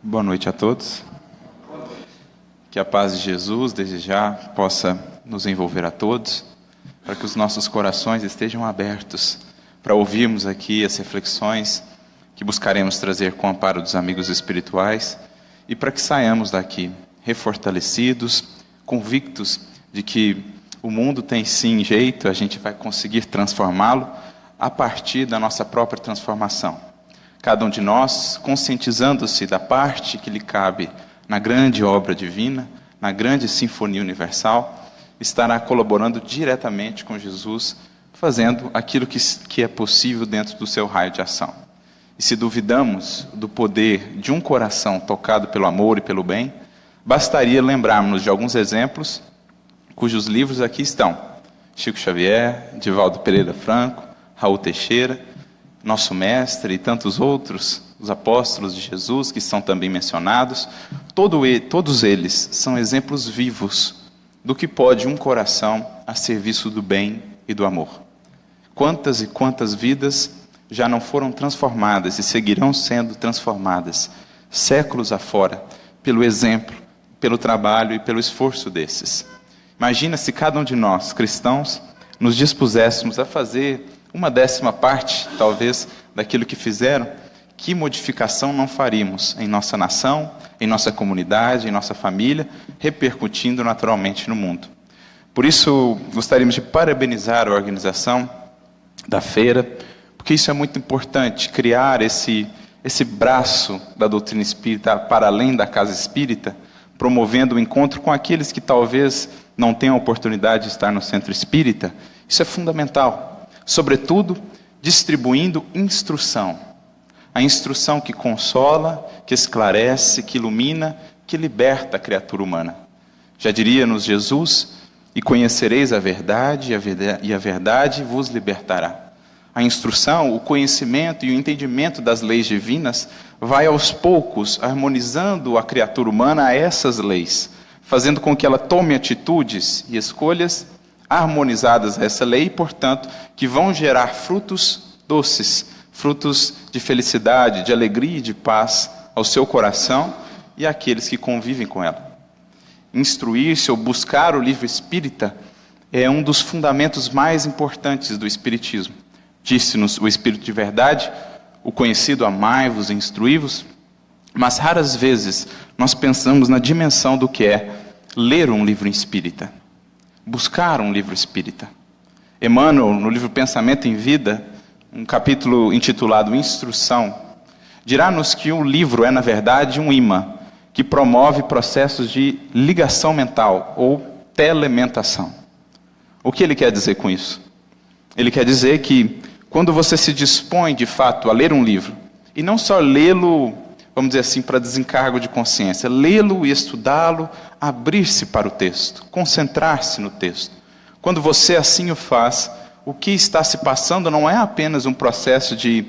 Boa noite a todos. Que a paz de Jesus, desde já, possa nos envolver a todos, para que os nossos corações estejam abertos para ouvirmos aqui as reflexões que buscaremos trazer com o amparo dos amigos espirituais e para que saiamos daqui refortalecidos, convictos de que o mundo tem sim jeito, a gente vai conseguir transformá-lo a partir da nossa própria transformação. Cada um de nós, conscientizando-se da parte que lhe cabe na grande obra divina, na grande sinfonia universal, estará colaborando diretamente com Jesus, fazendo aquilo que é possível dentro do seu raio de ação. E se duvidamos do poder de um coração tocado pelo amor e pelo bem, bastaria lembrarmos de alguns exemplos, cujos livros aqui estão: Chico Xavier, Divaldo Pereira Franco, Raul Teixeira, nosso mestre e tantos outros, os apóstolos de Jesus, que são também mencionados. Todos eles são exemplos vivos do que pode um coração a serviço do bem e do amor. Quantas e quantas vidas já não foram transformadas e seguirão sendo transformadas, séculos afora, pelo exemplo, pelo trabalho e pelo esforço desses. Imagina se cada um de nós, cristãos, nos dispuséssemos a fazer 1/10, talvez, daquilo que fizeram. Que modificação não faríamos em nossa nação, em nossa comunidade, em nossa família, repercutindo naturalmente no mundo. Por isso, gostaríamos de parabenizar a organização da feira, porque isso é muito importante, criar esse braço da doutrina espírita para além da casa espírita, promovendo o encontro com aqueles que talvez não tenham a oportunidade de estar no centro espírita. Isso é fundamental. Sobretudo, distribuindo instrução. A instrução que consola, que esclarece, que ilumina, que liberta a criatura humana. Já diria-nos Jesus: e conhecereis a verdade, e a verdade vos libertará. A instrução, o conhecimento e o entendimento das leis divinas vai aos poucos harmonizando a criatura humana a essas leis, fazendo com que ela tome atitudes e escolhas harmonizadas a essa lei, e, portanto, que vão gerar frutos doces, frutos de felicidade, de alegria e de paz ao seu coração e àqueles que convivem com ela. Instruir-se ou buscar o livro espírita é um dos fundamentos mais importantes do espiritismo. Disse-nos o Espírito de Verdade, o conhecido: amai-vos e instruí-vos, mas raras vezes nós pensamos na dimensão do que é ler um livro espírita. Buscar um livro espírita. Emmanuel, no livro Pensamento em Vida, um capítulo intitulado Instrução, dirá-nos que o livro é, na verdade, um imã que promove processos de ligação mental ou telementação. O que ele quer dizer com isso? Ele quer dizer que quando você se dispõe, de fato, a ler um livro, e não só lê-lo, vamos dizer assim, para desencargo de consciência, lê-lo e estudá-lo, abrir-se para o texto, concentrar-se no texto. Quando você assim o faz, o que está se passando não é apenas um processo de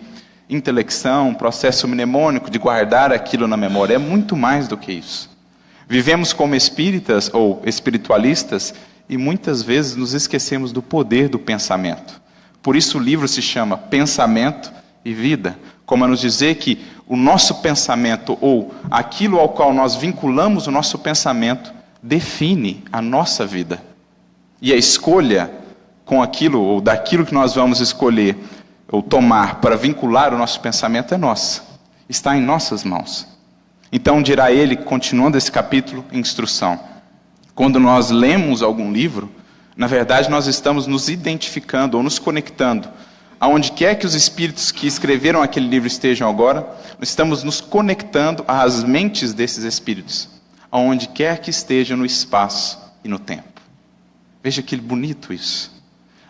intelecção, um processo mnemônico de guardar aquilo na memória, é muito mais do que isso. Vivemos como espíritas ou espiritualistas e muitas vezes nos esquecemos do poder do pensamento. Por isso o livro se chama Pensamento e Vida, como a nos dizer que o nosso pensamento, ou aquilo ao qual nós vinculamos o nosso pensamento, define a nossa vida. E a escolha com aquilo, ou daquilo que nós vamos escolher, ou tomar para vincular o nosso pensamento é nossa. Está em nossas mãos. Então dirá ele, continuando esse capítulo, instrução: quando nós lemos algum livro, na verdade nós estamos nos identificando, ou nos conectando, aonde quer que os espíritos que escreveram aquele livro estejam agora, nós estamos nos conectando às mentes desses espíritos, aonde quer que estejam no espaço e no tempo. Veja que bonito isso.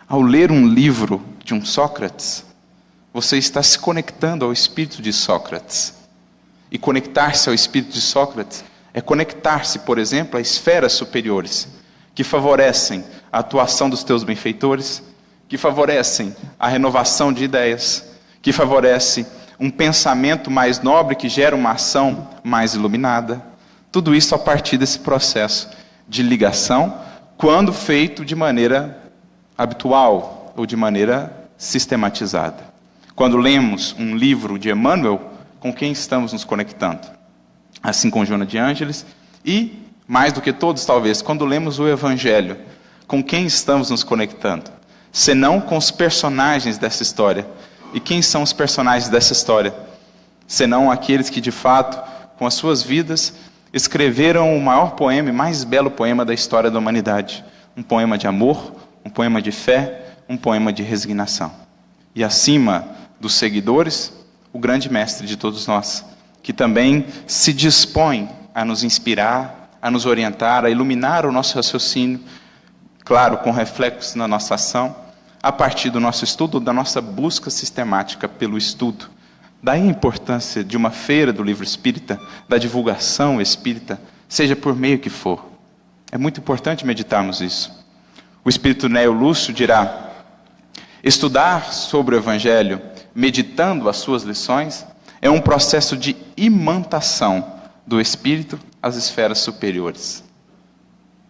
Ao ler um livro de um Sócrates, você está se conectando ao espírito de Sócrates. E conectar-se ao espírito de Sócrates é conectar-se, por exemplo, a esferas superiores, que favorecem a atuação dos teus benfeitores, que favorecem a renovação de ideias, que favorece um pensamento mais nobre, que gera uma ação mais iluminada. Tudo isso a partir desse processo de ligação, quando feito de maneira habitual ou de maneira sistematizada. Quando lemos um livro de Emmanuel, com quem estamos nos conectando? assim como Joana de Ângeles, e, mais do que todos talvez, quando lemos o Evangelho, com quem estamos nos conectando? Senão com os personagens dessa história. E quem são os personagens dessa história? Senão aqueles que de fato, com as suas vidas, escreveram o maior poema e mais belo poema da história da humanidade. Um poema de amor, um poema de fé, um poema de resignação. E acima dos seguidores, o grande mestre de todos nós, que também se dispõe a nos inspirar, a nos orientar, a iluminar o nosso raciocínio, claro, com reflexos na nossa ação, a partir do nosso estudo, da nossa busca sistemática pelo estudo. Daí a importância de uma feira do livro espírita, da divulgação espírita, seja por meio que for. É muito importante meditarmos isso. O espírito Neo Lúcio dirá: estudar sobre o Evangelho, meditando as suas lições, é um processo de imantação do espírito às esferas superiores.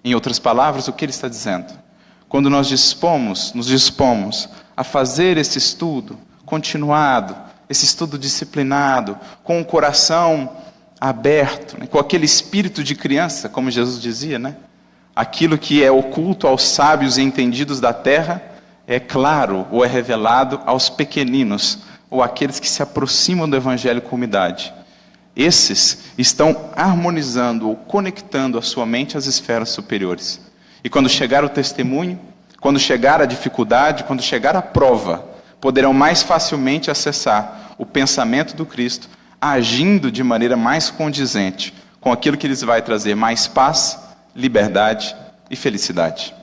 Em outras palavras, o que ele está dizendo? Quando nós nos dispomos a fazer esse estudo continuado, esse estudo disciplinado, com o coração aberto, né, com aquele espírito de criança, como Jesus dizia, né? Aquilo que é oculto aos sábios e entendidos da terra, é claro ou é revelado aos pequeninos, ou àqueles que se aproximam do Evangelho com humildade. Esses estão harmonizando ou conectando a sua mente às esferas superiores. E quando chegar o testemunho, quando chegar a dificuldade, quando chegar a prova, poderão mais facilmente acessar o pensamento do Cristo, agindo de maneira mais condizente com aquilo que lhes vai trazer mais paz, liberdade e felicidade.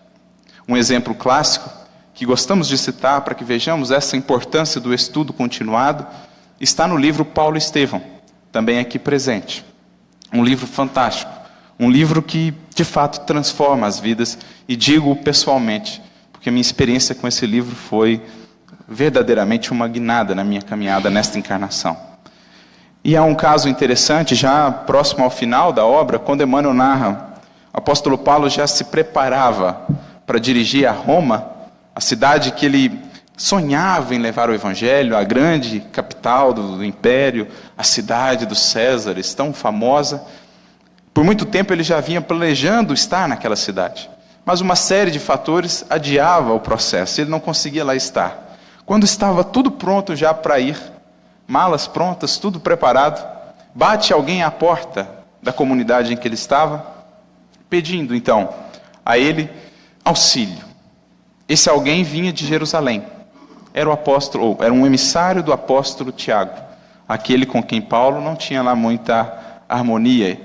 Um exemplo clássico que gostamos de citar para que vejamos essa importância do estudo continuado está no livro Paulo Estevão, também aqui presente. Um livro fantástico, um livro que de fato transforma as vidas, e digo pessoalmente, porque a minha experiência com esse livro foi verdadeiramente uma guinada na minha caminhada nesta encarnação. E há um caso interessante, já próximo ao final da obra, quando Emmanuel narra, o apóstolo Paulo já se preparava para dirigir a Roma, a cidade que ele sonhava em levar o Evangelho, a grande capital do império, a cidade dos Césares, tão famosa. Por muito tempo ele já vinha planejando estar naquela cidade, mas uma série de fatores adiava o processo, ele não conseguia lá estar. Quando estava tudo pronto já para ir, malas prontas, tudo preparado, bate alguém à porta da comunidade em que ele estava, pedindo então a ele auxílio. Esse alguém vinha de Jerusalém. Era o apóstolo, ou era um emissário do apóstolo Tiago, aquele com quem Paulo não tinha lá muita harmonia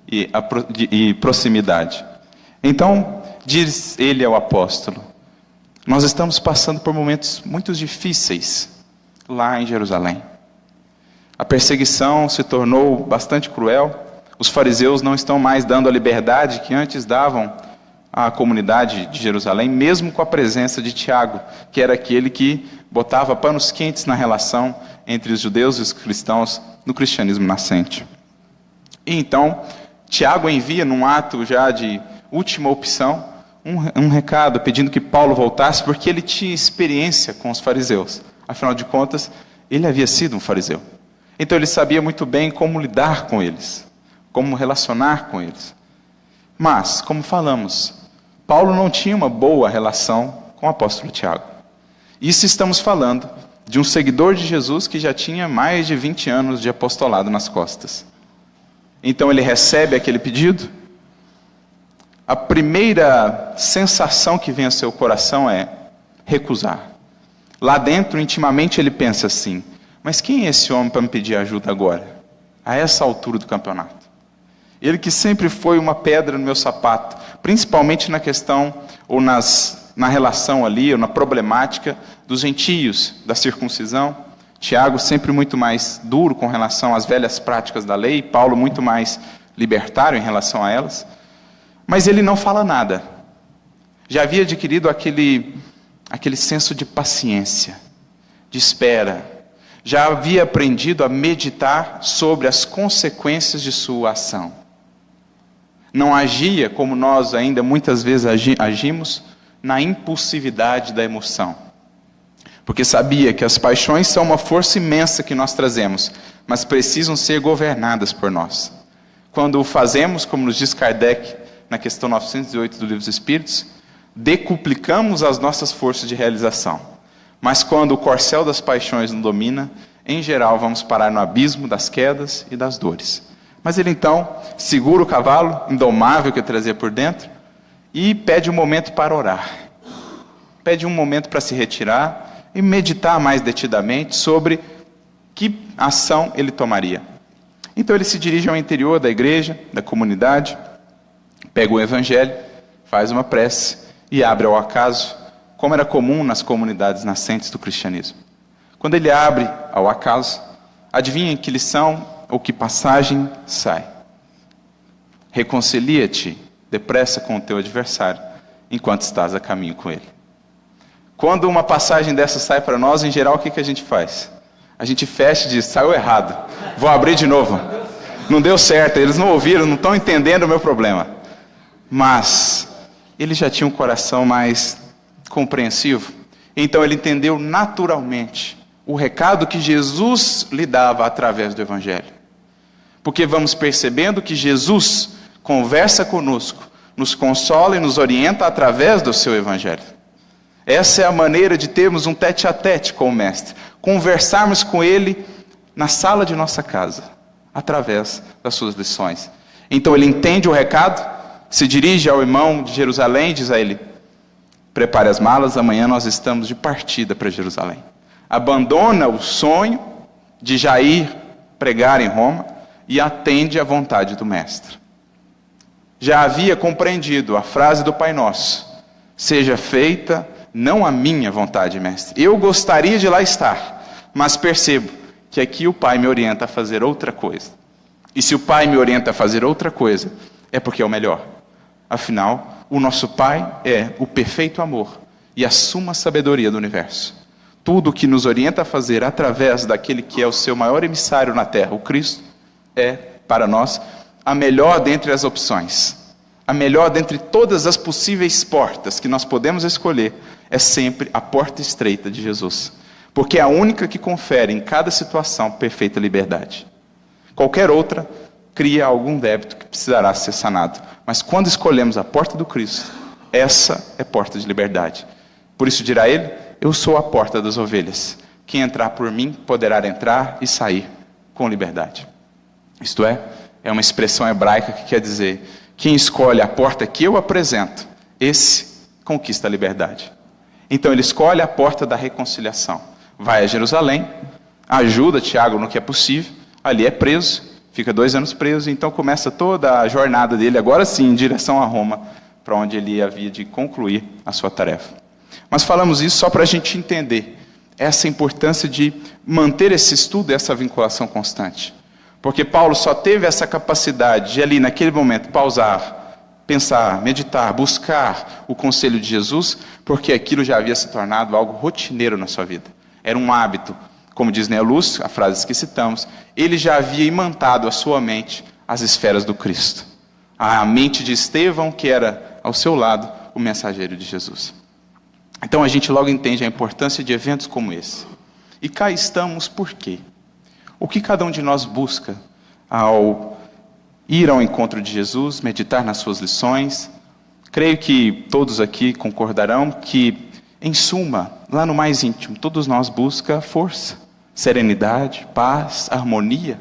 e proximidade. Então, diz ele ao apóstolo: nós estamos passando por momentos muito difíceis lá em Jerusalém. A perseguição se tornou bastante cruel. Os fariseus não estão mais dando a liberdade que antes davam à comunidade de Jerusalém, mesmo com a presença de Tiago, que era aquele que botava panos quentes na relação entre os judeus e os cristãos no cristianismo nascente. E então, Tiago envia, num ato já de última opção, um recado pedindo que Paulo voltasse, porque ele tinha experiência com os fariseus. Afinal de contas, ele havia sido um fariseu. Então ele sabia muito bem como lidar com eles, como relacionar com eles. Mas, como falamos, Paulo não tinha uma boa relação com o apóstolo Tiago. Isso estamos falando de um seguidor de Jesus que já tinha mais de 20 anos de apostolado nas costas. Então ele recebe aquele pedido. A primeira sensação que vem ao seu coração é recusar. Lá dentro, intimamente, ele pensa assim: mas quem é esse homem para me pedir ajuda agora, a essa altura do campeonato? Ele que sempre foi uma pedra no meu sapato, principalmente na questão, ou na relação ali, ou na problemática dos gentios, da circuncisão. Tiago sempre muito mais duro com relação às velhas práticas da lei, Paulo muito mais libertário em relação a elas. Mas ele não fala nada. Já havia adquirido aquele senso de paciência, de espera. Já havia aprendido a meditar sobre as consequências de sua ação. Não agia como nós ainda muitas vezes agimos, na impulsividade da emoção. Porque sabia que as paixões são uma força imensa que nós trazemos, mas precisam ser governadas por nós. Quando o fazemos, como nos diz Kardec na questão 908 do Livro dos Espíritos, decuplicamos as nossas forças de realização. Mas quando o corcel das paixões nos domina, em geral vamos parar no abismo das quedas e das dores. Mas ele então segura o cavalo indomável que trazia por dentro e pede um momento para orar. Pede um momento para se retirar e meditar mais detidamente sobre que ação ele tomaria. Então ele se dirige ao interior da igreja, da comunidade, pega o evangelho, faz uma prece e abre ao acaso, como era comum nas comunidades nascentes do cristianismo. Quando ele abre ao acaso, adivinha que lição ou que passagem sai? Reconcilia-te depressa com o teu adversário, enquanto estás a caminho com ele. Quando uma passagem dessa sai para nós, em geral, o que a gente faz? A gente fecha e diz, saiu errado, vou abrir de novo. Não deu certo, eles não ouviram, não estão entendendo o meu problema. Mas ele já tinha um coração mais compreensivo, então ele entendeu naturalmente o recado que Jesus lhe dava através do Evangelho. Porque vamos percebendo que Jesus conversa conosco, nos consola e nos orienta através do seu Evangelho. Essa é a maneira de termos um tete-a-tete com o Mestre, conversarmos com Ele na sala de nossa casa, através das suas lições. Então ele entende o recado, se dirige ao irmão de Jerusalém e diz a ele, prepare as malas, amanhã nós estamos de partida para Jerusalém. Abandona o sonho de já ir pregar em Roma e atende à vontade do Mestre. Já havia compreendido a frase do Pai Nosso, seja feita não a minha vontade, Mestre. Eu gostaria de lá estar, mas percebo que aqui o Pai me orienta a fazer outra coisa. E se o Pai me orienta a fazer outra coisa, é porque é o melhor. Afinal, o nosso Pai é o perfeito amor e a suma sabedoria do universo. Tudo o que nos orienta a fazer através daquele que é o seu maior emissário na terra, o Cristo, é, para nós, a melhor dentre as opções. A melhor dentre todas as possíveis portas que nós podemos escolher é sempre a porta estreita de Jesus. Porque é a única que confere em cada situação perfeita liberdade. Qualquer outra cria algum débito que precisará ser sanado. Mas quando escolhemos a porta do Cristo, essa é porta de liberdade. Por isso dirá ele, eu sou a porta das ovelhas. Quem entrar por mim poderá entrar e sair com liberdade. Isto é uma expressão hebraica que quer dizer, quem escolhe a porta que eu apresento, esse conquista a liberdade. Então ele escolhe a porta da reconciliação. Vai a Jerusalém, ajuda Tiago no que é possível, ali é preso, fica 2 anos preso, então começa toda a jornada dele, agora sim, em direção a Roma, para onde ele havia de concluir a sua tarefa. Mas falamos isso só para a gente entender essa importância de manter esse estudo e essa vinculação constante. Porque Paulo só teve essa capacidade de ali, naquele momento, pausar, pensar, meditar, buscar o conselho de Jesus, porque aquilo já havia se tornado algo rotineiro na sua vida. Era um hábito, como diz Néa Luz, a frase que citamos, ele já havia imantado a sua mente às esferas do Cristo. A mente de Estevão, que era ao seu lado o mensageiro de Jesus. Então a gente logo entende a importância de eventos como esse. E cá estamos por quê? O que cada um de nós busca ao ir ao encontro de Jesus, meditar nas suas lições? Creio que todos aqui concordarão que, em suma, lá no mais íntimo, todos nós buscamos força, serenidade, paz, harmonia,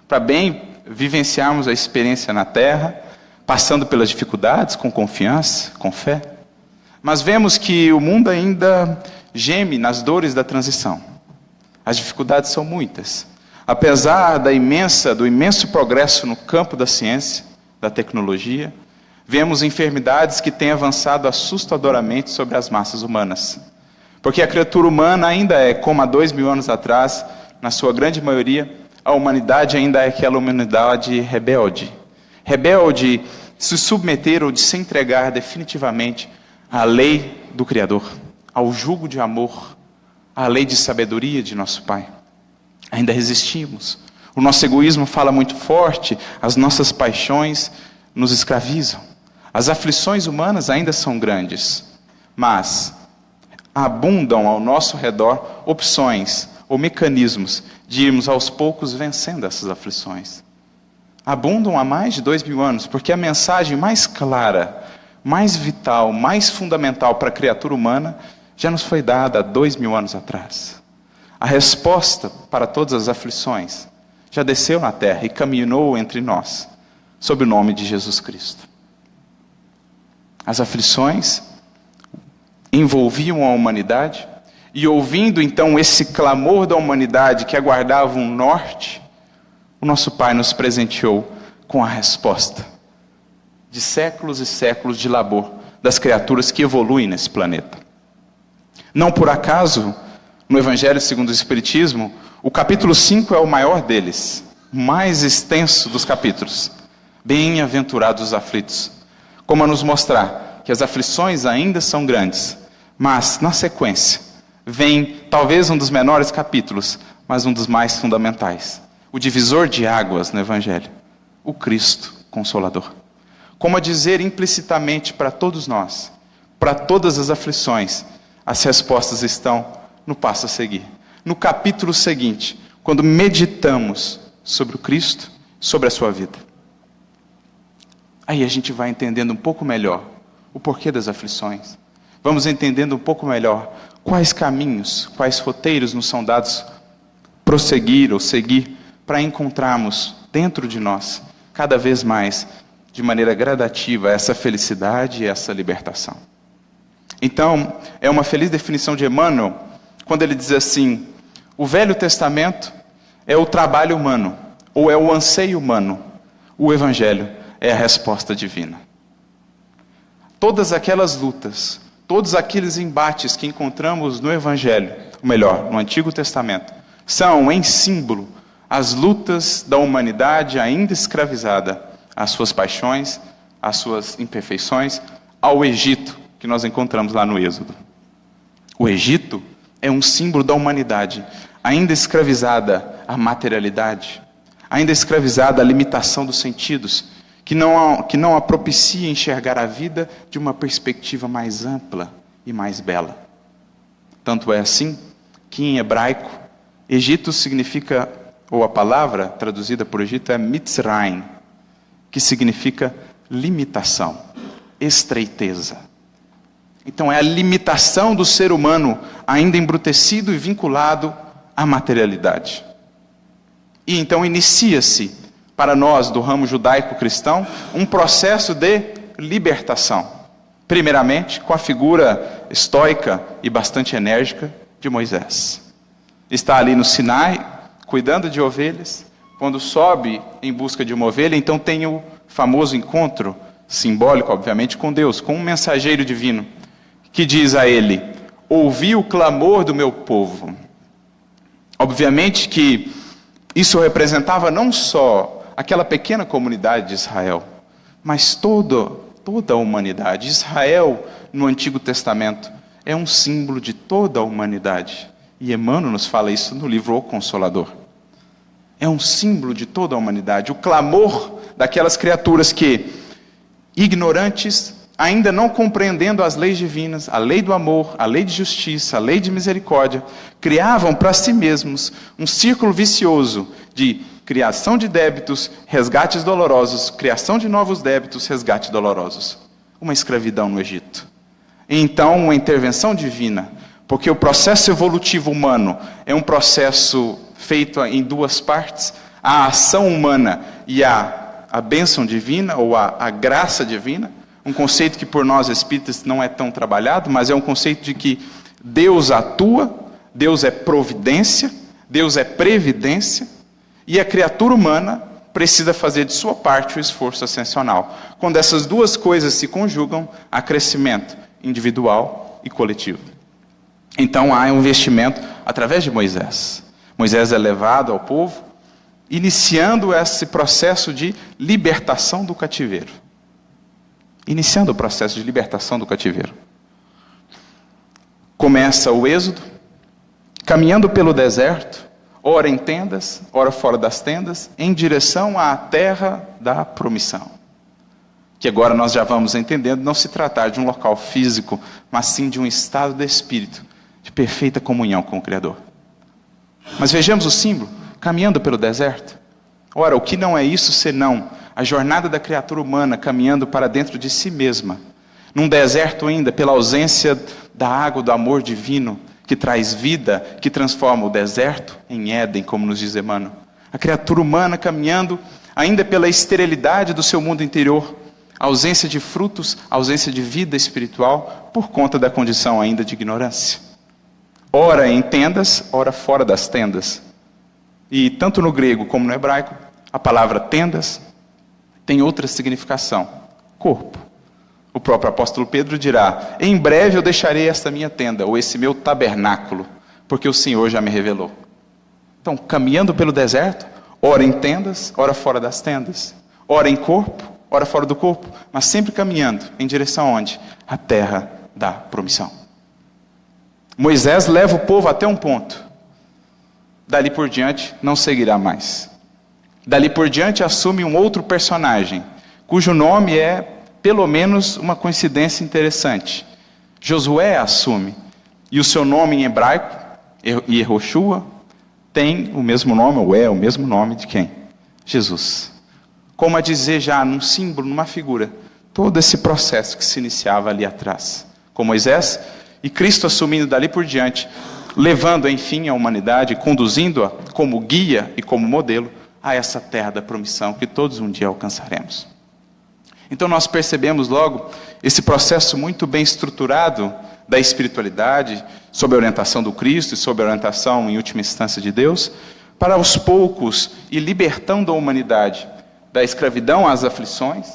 para bem vivenciarmos a experiência na terra, passando pelas dificuldades com confiança, com fé. Mas vemos que o mundo ainda geme nas dores da transição. As dificuldades são muitas. Apesar do imenso progresso no campo da ciência, da tecnologia, vemos enfermidades que têm avançado assustadoramente sobre as massas humanas. Porque a criatura humana ainda é, como há 2000 anos atrás, na sua grande maioria, a humanidade ainda é aquela humanidade rebelde. Rebelde de se submeter ou de se entregar definitivamente à lei do Criador, ao jugo de amor, à lei de sabedoria de nosso Pai. Ainda resistimos. O nosso egoísmo fala muito forte, as nossas paixões nos escravizam. As aflições humanas ainda são grandes, mas abundam ao nosso redor opções ou mecanismos de irmos aos poucos vencendo essas aflições. abundam há mais de 2000 anos, porque a mensagem mais clara, mais vital, mais fundamental para a criatura humana já nos foi dada há 2000 anos atrás. A resposta para todas as aflições já desceu na terra e caminhou entre nós, sob o nome de Jesus Cristo. As aflições envolviam a humanidade, e ouvindo então esse clamor da humanidade que aguardava um norte, o nosso Pai nos presenteou com a resposta de séculos e séculos de labor das criaturas que evoluem nesse planeta. Não por acaso, no Evangelho segundo o Espiritismo, o capítulo 5 é o maior deles, o mais extenso dos capítulos. Bem-aventurados os aflitos, como a nos mostrar que as aflições ainda são grandes, mas, na sequência, vem talvez um dos menores capítulos, mas um dos mais fundamentais. O divisor de águas no Evangelho, o Cristo Consolador. Como a dizer implicitamente para todos nós, para todas as aflições, as respostas estão no passo a seguir. No capítulo seguinte, quando meditamos sobre o Cristo, sobre a sua vida. Aí a gente vai entendendo um pouco melhor o porquê das aflições. Vamos entendendo um pouco melhor quais caminhos, quais roteiros nos são dados prosseguir ou seguir para encontrarmos dentro de nós, cada vez mais, de maneira gradativa, essa felicidade e essa libertação. Então, é uma feliz definição de Emmanuel, quando ele diz assim: o Velho Testamento é o trabalho humano, ou é o anseio humano. O Evangelho é a resposta divina. Todas aquelas lutas, todos aqueles embates que encontramos no Evangelho, ou melhor, no Antigo Testamento, são, em símbolo, as lutas da humanidade ainda escravizada, às suas paixões, às suas imperfeições, ao Egito, que nós encontramos lá no Êxodo. O Egito é um símbolo da humanidade, ainda escravizada à materialidade, ainda escravizada à limitação dos sentidos, que não a propicia enxergar a vida de uma perspectiva mais ampla e mais bela. Tanto é assim que em hebraico, Egito significa, ou a palavra traduzida por Egito é Mitzrayim, que significa limitação, estreiteza. Então é a limitação do ser humano ainda embrutecido e vinculado à materialidade. E então inicia-se, para nós do ramo judaico-cristão, um processo de libertação. Primeiramente, com a figura estoica e bastante enérgica de Moisés. Está ali no Sinai, cuidando de ovelhas. Quando sobe em busca de uma ovelha, então tem o famoso encontro, simbólico, obviamente, com Deus, com um mensageiro divino, que diz a ele: ouvi o clamor do meu povo. Obviamente que isso representava não só aquela pequena comunidade de Israel, mas toda a humanidade. Israel, no Antigo Testamento, é um símbolo de toda a humanidade. E Emmanuel nos fala isso no livro O Consolador. É um símbolo de toda a humanidade. O clamor daquelas criaturas que, ignorantes, ainda não compreendendo as leis divinas, a lei do amor, a lei de justiça, a lei de misericórdia, criavam para si mesmos um círculo vicioso de criação de débitos, resgates dolorosos, criação de novos débitos, resgates dolorosos. Uma escravidão no Egito. E então, uma intervenção divina, porque o processo evolutivo humano é um processo feito em duas partes, a ação humana e a bênção divina, ou a graça divina, um conceito que por nós espíritas não é tão trabalhado, mas é um conceito de que Deus atua, Deus é providência, Deus é previdência, e a criatura humana precisa fazer de sua parte o esforço ascensional. Quando essas duas coisas se conjugam, há crescimento individual e coletivo. Então há um investimento através de Moisés. Moisés é levado ao povo, iniciando esse processo de libertação do cativeiro. Iniciando o processo de libertação do cativeiro. Começa o êxodo, caminhando pelo deserto, ora em tendas, ora fora das tendas, em direção à terra da promissão. Que agora nós já vamos entendendo não se tratar de um local físico, mas sim de um estado de espírito, de perfeita comunhão com o Criador. Mas vejamos o símbolo, caminhando pelo deserto. Ora, o que não é isso senão a jornada da criatura humana caminhando para dentro de si mesma, num deserto ainda, pela ausência da água do amor divino, que traz vida, que transforma o deserto em Éden, como nos diz Emmanuel. A criatura humana caminhando ainda pela esterilidade do seu mundo interior, a ausência de frutos, a ausência de vida espiritual, por conta da condição ainda de ignorância. Ora em tendas, ora fora das tendas. E tanto no grego como no hebraico, a palavra tendas tem outra significação: corpo. O próprio apóstolo Pedro dirá: em breve eu deixarei esta minha tenda, ou esse meu tabernáculo, porque o Senhor já me revelou. Então, caminhando pelo deserto, ora em tendas, ora fora das tendas, ora em corpo, ora fora do corpo, mas sempre caminhando em direção aonde? A terra da promissão. Moisés leva o povo até um ponto. Dali por diante, não seguirá mais. Dali por diante, assume um outro personagem, cujo nome é, pelo menos, uma coincidência interessante. Josué assume, e o seu nome em hebraico, Yehoshua, tem o mesmo nome, ou é o mesmo nome de quem? Jesus. Como a dizer já num símbolo, numa figura, todo esse processo que se iniciava ali atrás, com Moisés, e Cristo assumindo dali por diante, levando, enfim, a humanidade, conduzindo-a como guia e como modelo a essa terra da promissão que todos um dia alcançaremos. Então nós percebemos logo esse processo muito bem estruturado da espiritualidade, sob a orientação do Cristo e sob a orientação, em última instância, de Deus, para aos poucos ir libertando a humanidade da escravidão às aflições,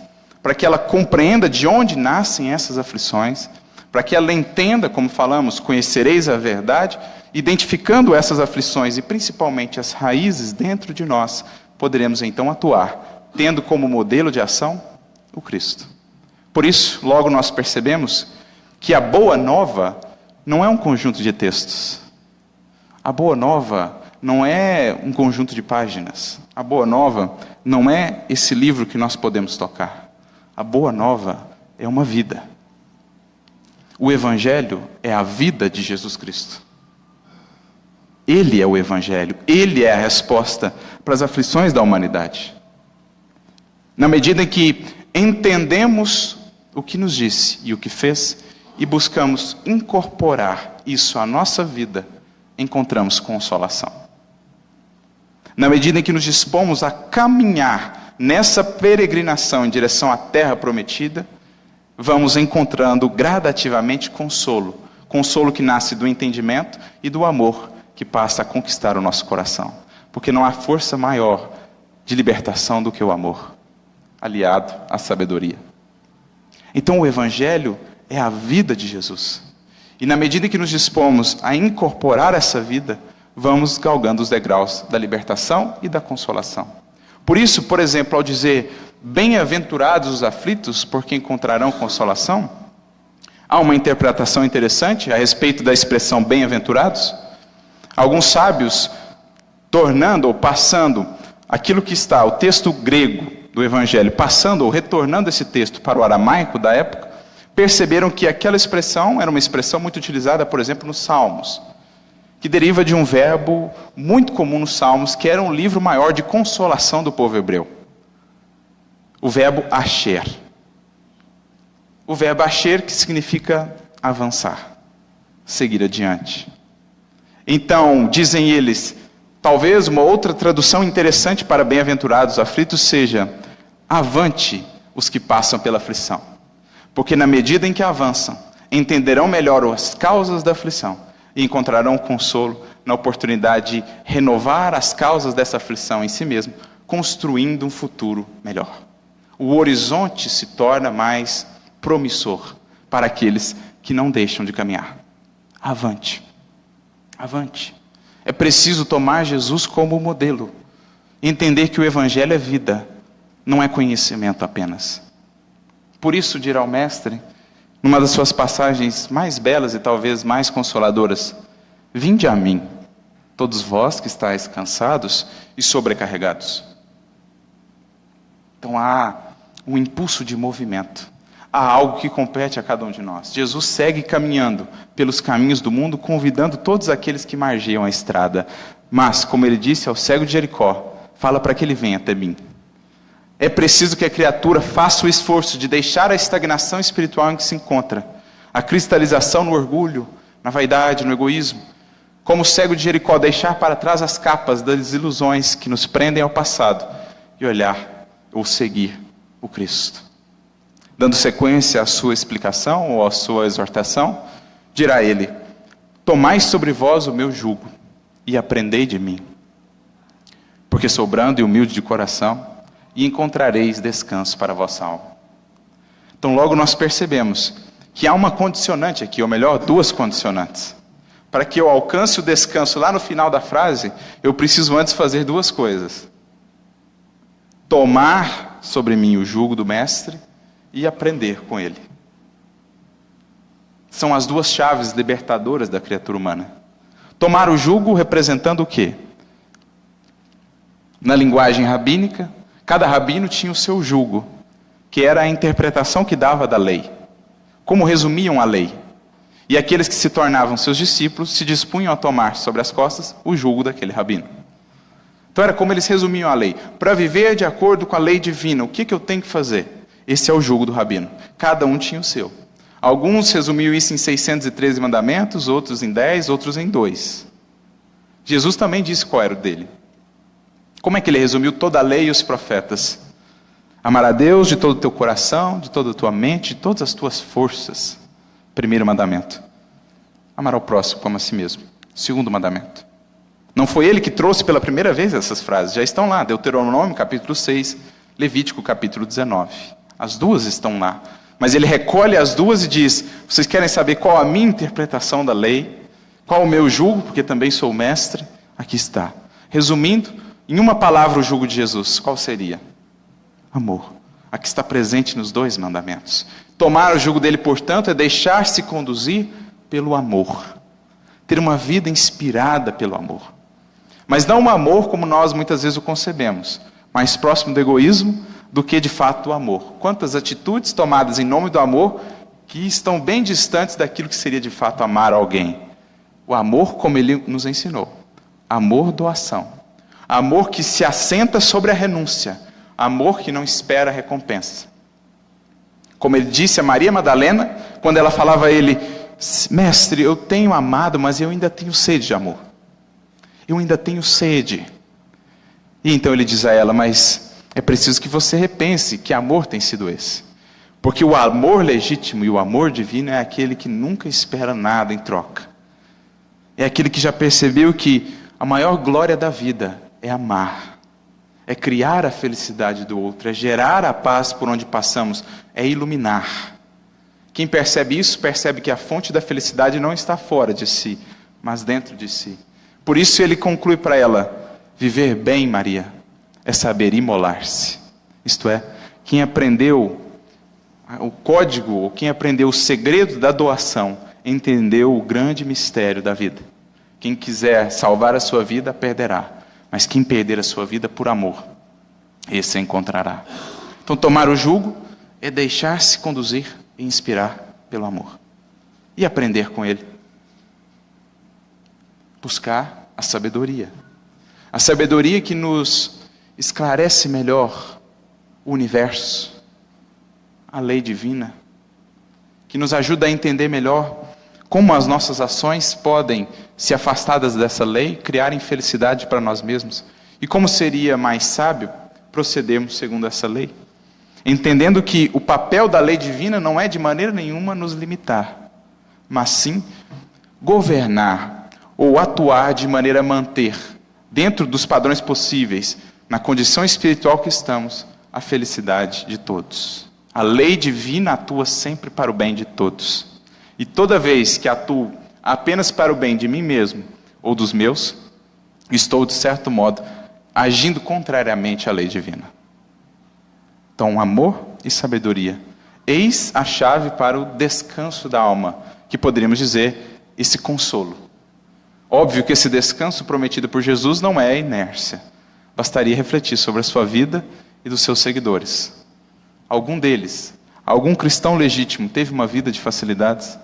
para que ela compreenda de onde nascem essas aflições, para que ela entenda, como falamos, conhecereis a verdade, identificando essas aflições e principalmente as raízes dentro de nós, poderemos então atuar, tendo como modelo de ação o Cristo. Por isso, logo nós percebemos que a Boa Nova não é um conjunto de textos. A Boa Nova não é um conjunto de páginas. A Boa Nova não é esse livro que nós podemos tocar. A Boa Nova é uma vida. O Evangelho é a vida de Jesus Cristo. Ele é o Evangelho, Ele é a resposta para as aflições da humanidade. Na medida em que entendemos o que nos disse e o que fez, e buscamos incorporar isso à nossa vida, encontramos consolação. Na medida em que nos dispomos a caminhar nessa peregrinação em direção à terra prometida, vamos encontrando gradativamente consolo. Consolo que nasce do entendimento e do amor que passa a conquistar o nosso coração. Porque não há força maior de libertação do que o amor, aliado à sabedoria. Então o Evangelho é a vida de Jesus. E na medida em que nos dispomos a incorporar essa vida, vamos galgando os degraus da libertação e da consolação. Por isso, por exemplo, ao dizer bem-aventurados os aflitos, porque encontrarão consolação, há uma interpretação interessante a respeito da expressão bem-aventurados. Alguns sábios, tornando ou passando aquilo que está, o texto grego do Evangelho, passando ou retornando esse texto para o aramaico da época, perceberam que aquela expressão era uma expressão muito utilizada, por exemplo, nos Salmos, que deriva de um verbo muito comum nos Salmos, que era um livro maior de consolação do povo hebreu. O verbo asher. O verbo asher, que significa avançar, seguir adiante. Então, dizem eles, talvez uma outra tradução interessante para bem-aventurados aflitos seja: avante os que passam pela aflição. Porque na medida em que avançam, entenderão melhor as causas da aflição e encontrarão consolo na oportunidade de renovar as causas dessa aflição em si mesmo, construindo um futuro melhor. O horizonte se torna mais promissor para aqueles que não deixam de caminhar. Avante. Avante. É preciso tomar Jesus como modelo. Entender que o Evangelho é vida, não é conhecimento apenas. Por isso, dirá o Mestre, numa das suas passagens mais belas e talvez mais consoladoras: vinde a mim, todos vós que estáis cansados e sobrecarregados. Então há um impulso de movimento. Há algo que compete a cada um de nós. Jesus segue caminhando pelos caminhos do mundo, convidando todos aqueles que margeiam a estrada. Mas, como ele disse ao cego de Jericó, fala para que ele venha até mim. É preciso que a criatura faça o esforço de deixar a estagnação espiritual em que se encontra, a cristalização no orgulho, na vaidade, no egoísmo. Como o cego de Jericó, deixar para trás as capas das ilusões que nos prendem ao passado e olhar ou seguir o Cristo. Dando sequência à sua explicação ou à sua exortação, dirá ele: tomai sobre vós o meu jugo e aprendei de mim, porque sou brando e humilde de coração, e encontrareis descanso para a vossa alma. Então logo nós percebemos que há uma condicionante aqui, ou melhor, duas condicionantes. Para que eu alcance o descanso lá no final da frase, eu preciso antes fazer duas coisas: tomar sobre mim o jugo do mestre e aprender com ele. São as duas chaves libertadoras da criatura humana. Tomar o jugo representando o quê? Na linguagem rabínica, cada rabino tinha o seu jugo, que era a interpretação que dava da lei, como resumiam a lei. E aqueles que se tornavam seus discípulos se dispunham a tomar sobre as costas o jugo daquele rabino. Então era como eles resumiam a lei. Para viver de acordo com a lei divina, o que eu tenho que fazer? Esse é o jugo do rabino. Cada um tinha o seu. Alguns resumiam isso em 613 mandamentos, outros em 10, outros em 2. Jesus também disse qual era o dele. Como é que ele resumiu toda a lei e os profetas? Amar a Deus de todo o teu coração, de toda a tua mente, de todas as tuas forças. Primeiro mandamento. Amar ao próximo como a si mesmo. Segundo mandamento. Não foi ele que trouxe pela primeira vez essas frases. Já estão lá. Deuteronômio capítulo 6, Levítico capítulo 19. As duas estão lá. Mas ele recolhe as duas e diz: vocês querem saber qual a minha interpretação da lei? Qual o meu jugo? Porque também sou mestre. Aqui está. Resumindo, em uma palavra o jugo de Jesus, qual seria? Amor. Aqui está presente nos dois mandamentos. Tomar o jugo dele, portanto, é deixar-se conduzir pelo amor. Ter uma vida inspirada pelo amor. Mas não um amor como nós muitas vezes o concebemos, mais próximo do egoísmo do que de fato do amor. Quantas atitudes tomadas em nome do amor que estão bem distantes daquilo que seria de fato amar alguém. O amor como ele nos ensinou. Amor doação. Amor que se assenta sobre a renúncia. Amor que não espera recompensa. Como ele disse a Maria Madalena, quando ela falava a ele: mestre, eu tenho amado, mas eu ainda tenho sede de amor. Eu ainda tenho sede. E então ele diz a ela: mas é preciso que você repense que amor tem sido esse. Porque o amor legítimo e o amor divino é aquele que nunca espera nada em troca. É aquele que já percebeu que a maior glória da vida é amar. É criar a felicidade do outro, é gerar a paz por onde passamos, é iluminar. Quem percebe isso, percebe que a fonte da felicidade não está fora de si, mas dentro de si. Por isso ele conclui para ela: viver bem, Maria, é saber imolar-se. Isto é, quem aprendeu o código, ou quem aprendeu o segredo da doação, entendeu o grande mistério da vida. Quem quiser salvar a sua vida, perderá. Mas quem perder a sua vida por amor, esse a encontrará. Então tomar o jugo é deixar-se conduzir e inspirar pelo amor. E aprender com ele. Buscar a sabedoria. A sabedoria que nos esclarece melhor o universo, a lei divina, que nos ajuda a entender melhor como as nossas ações podem, se afastadas dessa lei, criar infelicidade para nós mesmos. E como seria mais sábio procedermos segundo essa lei. Entendendo que o papel da lei divina não é de maneira nenhuma nos limitar, mas sim governar ou atuar de maneira a manter, dentro dos padrões possíveis, na condição espiritual que estamos, a felicidade de todos. A lei divina atua sempre para o bem de todos. E toda vez que atuo apenas para o bem de mim mesmo ou dos meus, estou, de certo modo, agindo contrariamente à lei divina. Então, amor e sabedoria. Eis a chave para o descanso da alma, que poderíamos dizer, esse consolo. Óbvio que esse descanso prometido por Jesus não é a inércia. Bastaria refletir sobre a sua vida e dos seus seguidores. Algum deles, algum cristão legítimo, teve uma vida de facilidades?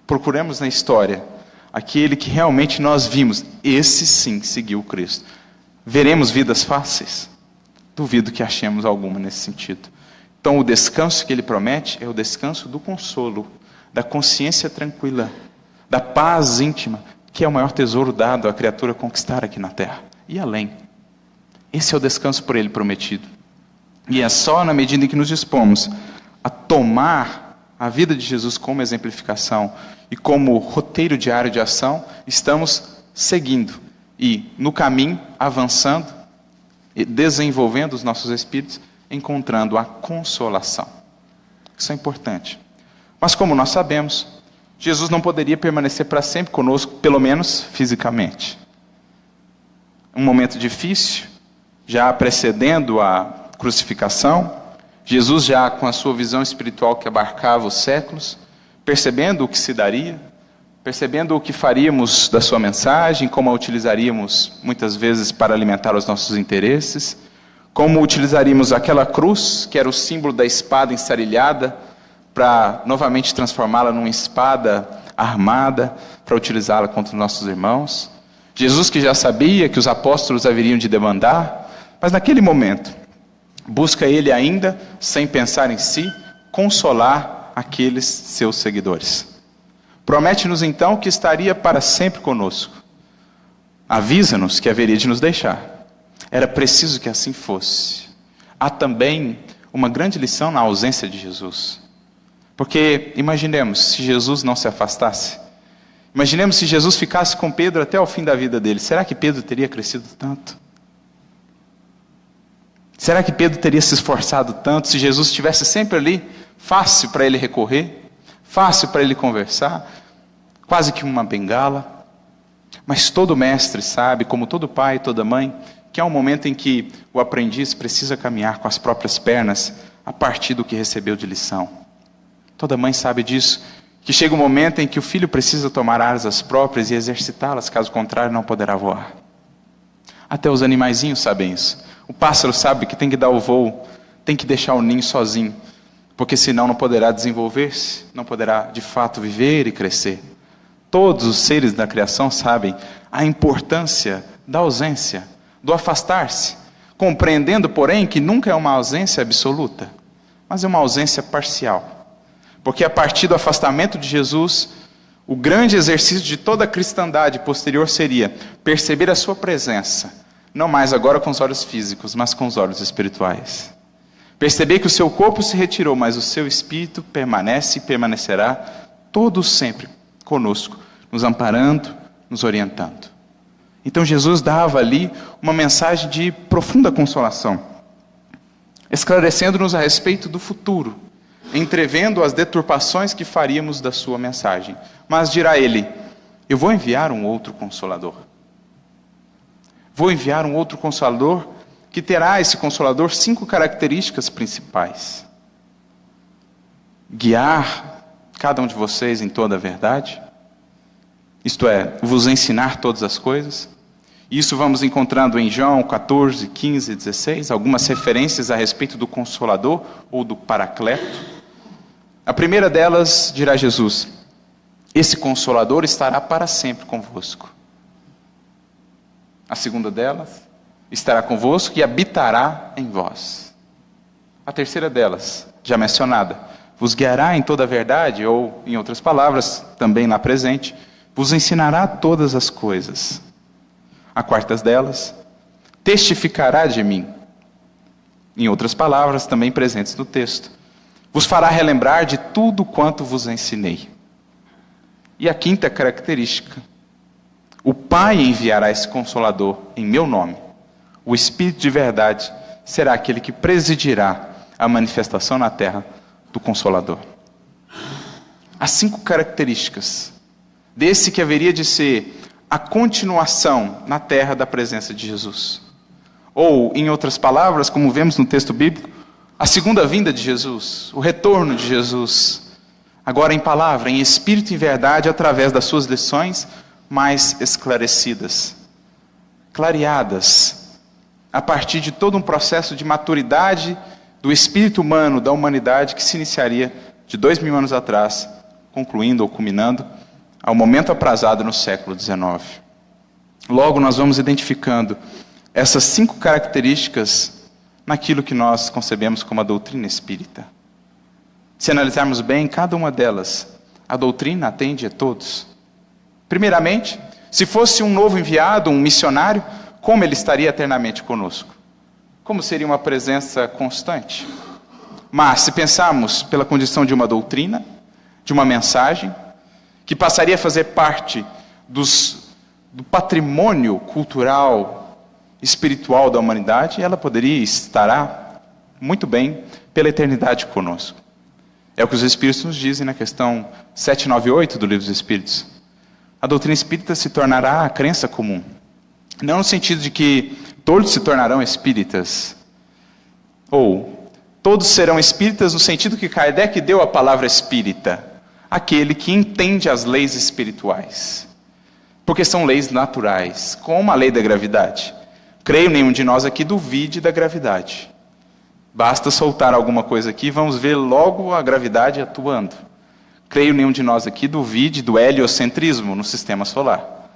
Procuremos na história aquele que realmente nós vimos, esse sim seguiu Cristo. Veremos vidas fáceis? Duvido que achemos alguma nesse sentido. Então, o descanso que ele promete é o descanso do consolo, da consciência tranquila, da paz íntima, que é o maior tesouro dado à criatura conquistar aqui na terra. E além. Esse é o descanso por ele prometido. E é só na medida em que nos dispomos a tomar a vida de Jesus como exemplificação e como roteiro diário de ação, estamos seguindo e no caminho, avançando e desenvolvendo os nossos espíritos, encontrando a consolação. Isso é importante. Mas como nós sabemos, Jesus não poderia permanecer para sempre conosco, pelo menos fisicamente. Um momento difícil, já precedendo a crucificação, Jesus já com a sua visão espiritual que abarcava os séculos, percebendo o que se daria, percebendo o que faríamos da sua mensagem, como a utilizaríamos muitas vezes para alimentar os nossos interesses, como utilizaríamos aquela cruz, que era o símbolo da espada ensarilhada, para novamente transformá-la numa espada armada, para utilizá-la contra os nossos irmãos. Jesus que já sabia que os apóstolos haveriam de demandar, mas naquele momento, busca ele ainda, sem pensar em si, consolar aqueles seus seguidores. Promete-nos então que estaria para sempre conosco. Avisa-nos que haveria de nos deixar. Era preciso que assim fosse. Há também uma grande lição na ausência de Jesus. Porque imaginemos se Jesus não se afastasse. Imaginemos se Jesus ficasse com Pedro até o fim da vida dele. Será que Pedro teria crescido tanto? Será que Pedro teria se esforçado tanto se Jesus estivesse sempre ali, fácil para ele recorrer? Fácil para ele conversar, quase que uma bengala. Mas todo mestre sabe, como todo pai e toda mãe, que há um momento em que o aprendiz precisa caminhar com as próprias pernas a partir do que recebeu de lição. Toda mãe sabe disso, que chega um momento em que o filho precisa tomar asas próprias e exercitá-las, caso contrário não poderá voar. Até os animaizinhos sabem isso. O pássaro sabe que tem que dar o voo, tem que deixar o ninho sozinho, porque senão não poderá desenvolver-se, não poderá de fato viver e crescer. Todos os seres da criação sabem a importância da ausência, do afastar-se, compreendendo, porém, que nunca é uma ausência absoluta, mas é uma ausência parcial. Porque a partir do afastamento de Jesus, o grande exercício de toda a cristandade posterior seria perceber a sua presença, não mais agora com os olhos físicos, mas com os olhos espirituais. Perceber que o seu corpo se retirou, mas o seu espírito permanece e permanecerá todo sempre conosco, nos amparando, nos orientando. Então Jesus dava ali uma mensagem de profunda consolação, esclarecendo-nos a respeito do futuro, entrevendo as deturpações que faríamos da sua mensagem. Mas dirá ele: eu vou enviar um outro Consolador. Vou enviar um outro Consolador que terá esse Consolador 5 características principais. Guiar cada um de vocês em toda a verdade, isto é, vos ensinar todas as coisas. Isso vamos encontrando em João 14, 15 e 16, algumas referências a respeito do Consolador ou do Paracleto. A primeira delas dirá Jesus: esse Consolador estará para sempre convosco. A segunda delas: estará convosco e habitará em vós. A terceira delas, já mencionada: vos guiará em toda a verdade, ou, em outras palavras, também lá presente, vos ensinará todas as coisas. A quarta delas: testificará de mim. Em outras palavras, também presentes no texto: vos fará relembrar de tudo quanto vos ensinei. E a quinta característica: o Pai enviará esse Consolador em meu nome. O Espírito de verdade será aquele que presidirá a manifestação na terra do Consolador. As 5 características desse que haveria de ser a continuação na terra da presença de Jesus. Ou, em outras palavras, como vemos no texto bíblico, a segunda vinda de Jesus, o retorno de Jesus, agora em palavra, em espírito e verdade, através das suas lições mais esclarecidas, clareadas, a partir de todo um processo de maturidade do espírito humano, da humanidade, que se iniciaria de 2000 anos atrás, concluindo ou culminando ao momento aprazado no século XIX. Logo nós vamos identificando essas 5 características naquilo que nós concebemos como a doutrina espírita. Se analisarmos bem cada uma delas, a doutrina atende a todos. Primeiramente, se fosse um novo enviado, um missionário, como ele estaria eternamente conosco? Como seria uma presença constante? Mas, se pensarmos pela condição de uma doutrina, de uma mensagem, que passaria a fazer parte do patrimônio cultural, espiritual da humanidade, ela estará muito bem pela eternidade conosco. É o que os Espíritos nos dizem na questão 798 do Livro dos Espíritos. A doutrina espírita se tornará a crença comum. Não no sentido de que todos se tornarão espíritas, ou todos serão espíritas no sentido que Kardec deu a palavra espírita, aquele que entende as leis espirituais. Porque são leis naturais, como a lei da gravidade. Creio nenhum de nós aqui duvide da gravidade. Basta soltar alguma coisa aqui, vamos ver logo a gravidade atuando. Creio nenhum de nós aqui duvide do heliocentrismo no sistema solar.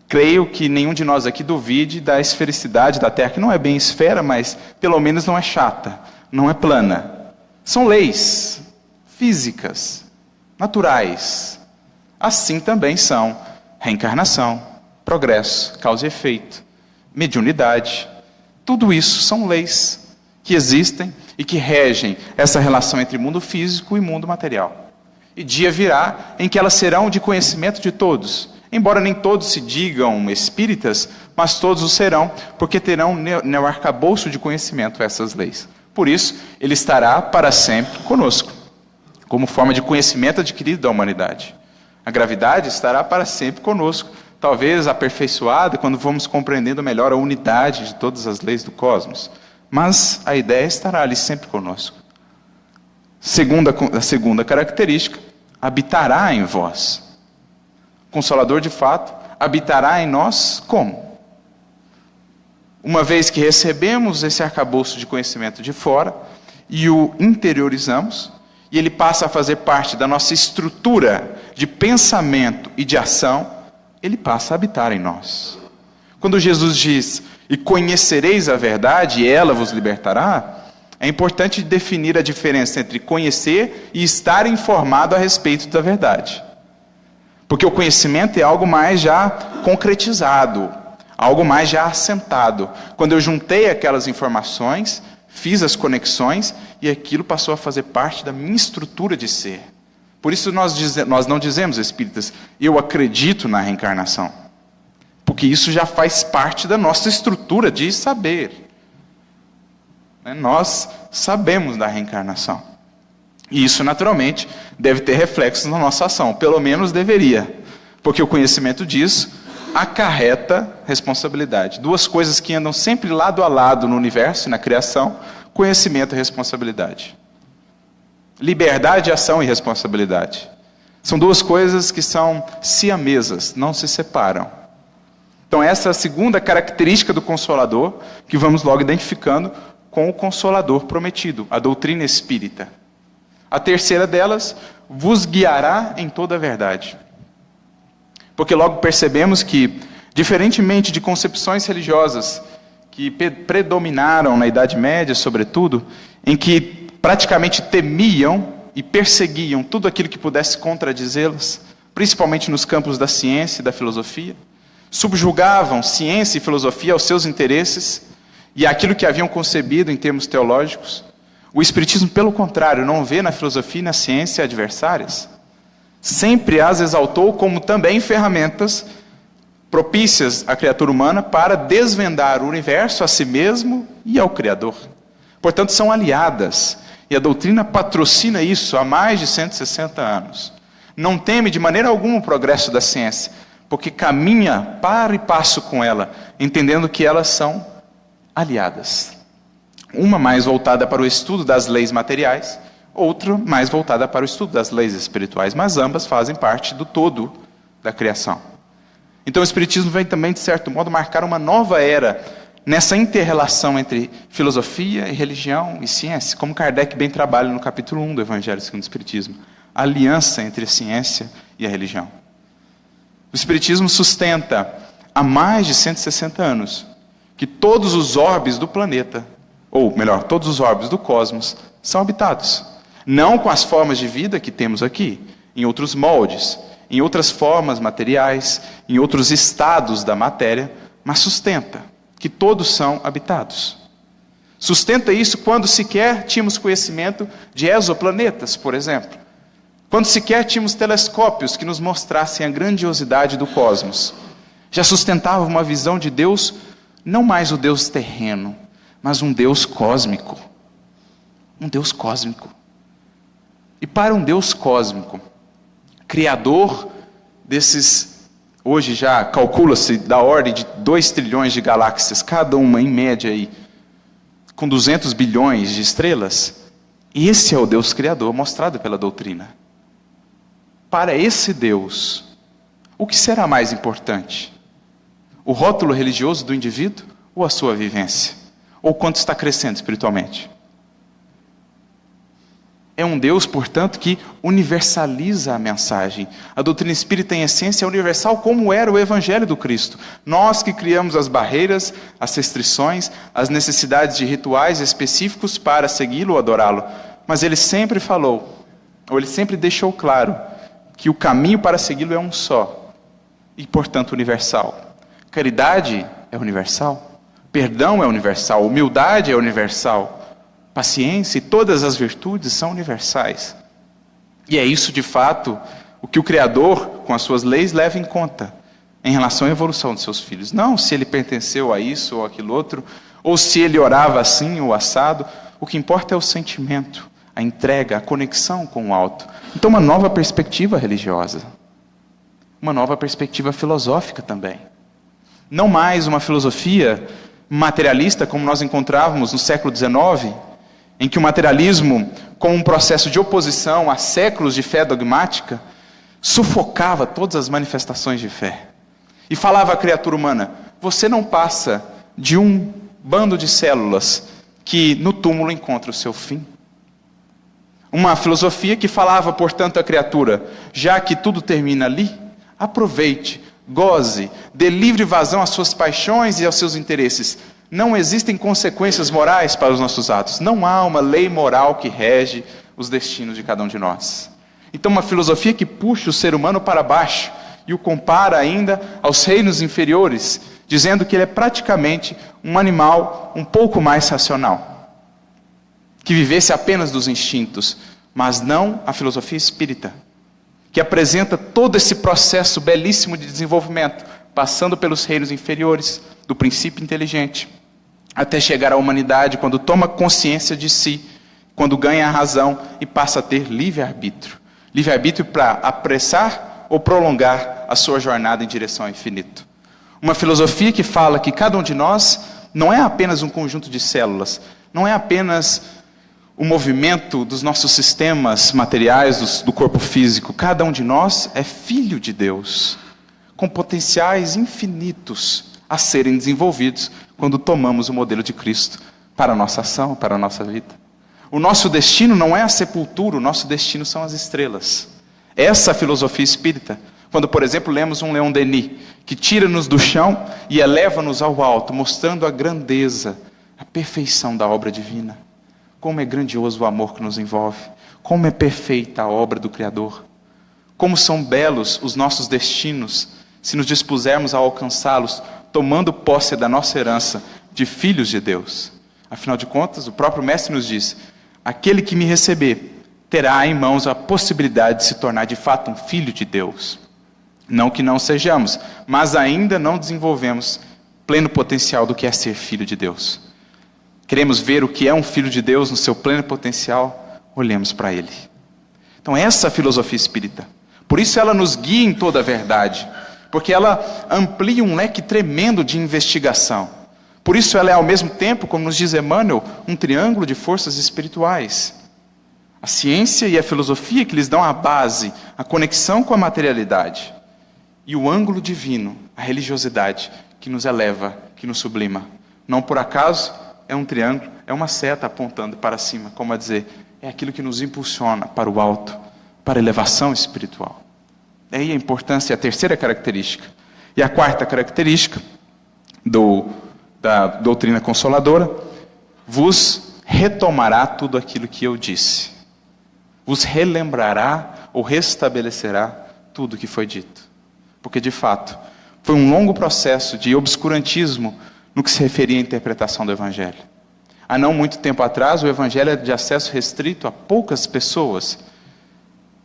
Creio que nenhum de nós aqui duvide da esfericidade da Terra, que não é bem esfera, mas pelo menos não é chata, não é plana. São leis físicas, naturais. Assim também são reencarnação, progresso, causa e efeito, mediunidade. Tudo isso são leis que existem e que regem essa relação entre mundo físico e mundo material. E dia virá em que elas serão de conhecimento de todos. Embora nem todos se digam espíritas, mas todos o serão, porque terão no arcabouço de conhecimento essas leis. Por isso, ele estará para sempre conosco, como forma de conhecimento adquirido da humanidade. A gravidade estará para sempre conosco, talvez aperfeiçoada quando vamos compreendendo melhor a unidade de todas as leis do cosmos. Mas a ideia estará ali sempre conosco. A segunda característica, habitará em vós. O Consolador, de fato, habitará em nós como? Uma vez que recebemos esse arcabouço de conhecimento de fora e o interiorizamos, e ele passa a fazer parte da nossa estrutura de pensamento e de ação, ele passa a habitar em nós. Quando Jesus diz, e conhecereis a verdade, e ela vos libertará, é importante definir a diferença entre conhecer e estar informado a respeito da verdade. Porque o conhecimento é algo mais já concretizado, algo mais já assentado. Quando eu juntei aquelas informações, fiz as conexões, e aquilo passou a fazer parte da minha estrutura de ser. Por isso nós não dizemos, espíritas, eu acredito na reencarnação. Porque isso já faz parte da nossa estrutura de saber. Nós sabemos da reencarnação. E isso, naturalmente, deve ter reflexos na nossa ação. Pelo menos deveria. Porque o conhecimento disso acarreta responsabilidade. Duas coisas que andam sempre lado a lado no universo e na criação: conhecimento e responsabilidade. Liberdade, ação e responsabilidade. São duas coisas que são siamesas, não se separam. Então essa é a segunda característica do Consolador, que vamos logo identificando com o Consolador prometido, a doutrina espírita. A terceira delas, vos guiará em toda a verdade. Porque logo percebemos que, diferentemente de concepções religiosas que predominaram na Idade Média, sobretudo, em que praticamente temiam e perseguiam tudo aquilo que pudesse contradizê-las, principalmente nos campos da ciência e da filosofia, subjugavam ciência e filosofia aos seus interesses e àquilo que haviam concebido em termos teológicos. O Espiritismo, pelo contrário, não vê na filosofia e na ciência adversárias. Sempre as exaltou como também ferramentas propícias à criatura humana para desvendar o universo a si mesmo e ao Criador. Portanto, são aliadas. E a doutrina patrocina isso há mais de 160 anos. Não teme de maneira alguma o progresso da ciência, porque caminha par e passo com ela, entendendo que elas são aliadas. Uma mais voltada para o estudo das leis materiais, outra mais voltada para o estudo das leis espirituais, mas ambas fazem parte do todo da criação. Então o Espiritismo vem também, de certo modo, marcar uma nova era nessa inter-relação entre filosofia e religião e ciência, como Kardec bem trabalha no capítulo 1 do Evangelho segundo o Espiritismo, a aliança entre a ciência e a religião. O Espiritismo sustenta há mais de 160 anos que todos os orbes do planeta, ou melhor, todos os orbes do cosmos, são habitados. Não com as formas de vida que temos aqui, em outros moldes, em outras formas materiais, em outros estados da matéria, mas sustenta que todos são habitados. Sustenta isso quando sequer tínhamos conhecimento de exoplanetas, por exemplo. Quando sequer tínhamos telescópios que nos mostrassem a grandiosidade do cosmos. Já sustentava uma visão de Deus, não mais o Deus terreno, mas um Deus cósmico. Um Deus cósmico. E para um Deus cósmico, criador desses, hoje já calcula-se da ordem de 2 trilhões de galáxias, cada uma em média aí, com 200 bilhões de estrelas, esse é o Deus criador mostrado pela doutrina. Para esse Deus, o que será mais importante? O rótulo religioso do indivíduo ou a sua vivência? Ou quanto está crescendo espiritualmente? É um Deus, portanto, que universaliza a mensagem. A doutrina espírita, em essência, é universal como era o Evangelho do Cristo. Nós que criamos as barreiras, as restrições, as necessidades de rituais específicos para segui-lo ou adorá-lo. Mas ele sempre falou, ou ele sempre deixou claro, que o caminho para segui-lo é um só, e, portanto, universal. Caridade é universal. Perdão é universal. Humildade é universal. Paciência e todas as virtudes são universais. E é isso, de fato, o que o Criador, com as suas leis, leva em conta em relação à evolução de seus filhos. Não se ele pertenceu a isso ou aquilo outro, ou se ele orava assim ou assado. O que importa é o sentimento, a entrega, a conexão com o alto. Então, uma nova perspectiva religiosa. Uma nova perspectiva filosófica também. Não mais uma filosofia materialista como nós encontrávamos no século XIX, em que o materialismo, como um processo de oposição a séculos de fé dogmática, sufocava todas as manifestações de fé. E falava à criatura humana, você não passa de um bando de células que no túmulo encontra o seu fim. Uma filosofia que falava, portanto, à criatura, já que tudo termina ali, aproveite, goze, dê livre vazão às suas paixões e aos seus interesses. Não existem consequências morais para os nossos atos. Não há uma lei moral que rege os destinos de cada um de nós. Então, uma filosofia que puxa o ser humano para baixo e o compara ainda aos reinos inferiores, dizendo que ele é praticamente um animal um pouco mais racional, que vivesse apenas dos instintos, mas não a filosofia espírita, que apresenta todo esse processo belíssimo de desenvolvimento, passando pelos reinos inferiores, do princípio inteligente, até chegar à humanidade, quando toma consciência de si, quando ganha a razão e passa a ter livre-arbítrio. Livre-arbítrio para apressar ou prolongar a sua jornada em direção ao infinito. Uma filosofia que fala que cada um de nós não é apenas um conjunto de células, não é apenas o movimento dos nossos sistemas materiais, do corpo físico. Cada um de nós é filho de Deus, com potenciais infinitos a serem desenvolvidos quando tomamos o modelo de Cristo para a nossa ação, para a nossa vida. O nosso destino não é a sepultura, o nosso destino são as estrelas. Essa é a filosofia espírita. Quando, por exemplo, lemos um Leon Denis, que tira-nos do chão e eleva-nos ao alto, mostrando a grandeza, a perfeição da obra divina. Como é grandioso o amor que nos envolve, como é perfeita a obra do Criador, como são belos os nossos destinos, se nos dispusermos a alcançá-los, tomando posse da nossa herança de filhos de Deus. Afinal de contas, o próprio Mestre nos diz, aquele que me receber terá em mãos a possibilidade de se tornar de fato um filho de Deus. Não que não sejamos, mas ainda não desenvolvemos pleno potencial do que é ser filho de Deus. Queremos ver o que é um filho de Deus no seu pleno potencial, olhemos para ele. Então essa é a filosofia espírita. Por isso ela nos guia em toda a verdade, porque ela amplia um leque tremendo de investigação. Por isso ela é ao mesmo tempo, como nos diz Emmanuel, um triângulo de forças espirituais. A ciência e a filosofia que lhes dão a base, a conexão com a materialidade. E o ângulo divino, a religiosidade, que nos eleva, que nos sublima. Não por acaso é um triângulo, é uma seta apontando para cima, como a dizer, é aquilo que nos impulsiona para o alto, para a elevação espiritual. Daí a importância, a terceira característica. E a quarta característica do da doutrina consoladora, vos retomará tudo aquilo que eu disse. Vos relembrará ou restabelecerá tudo o que foi dito. Porque, de fato, foi um longo processo de obscurantismo no que se referia à interpretação do Evangelho. Há não muito tempo atrás, o Evangelho era de acesso restrito a poucas pessoas.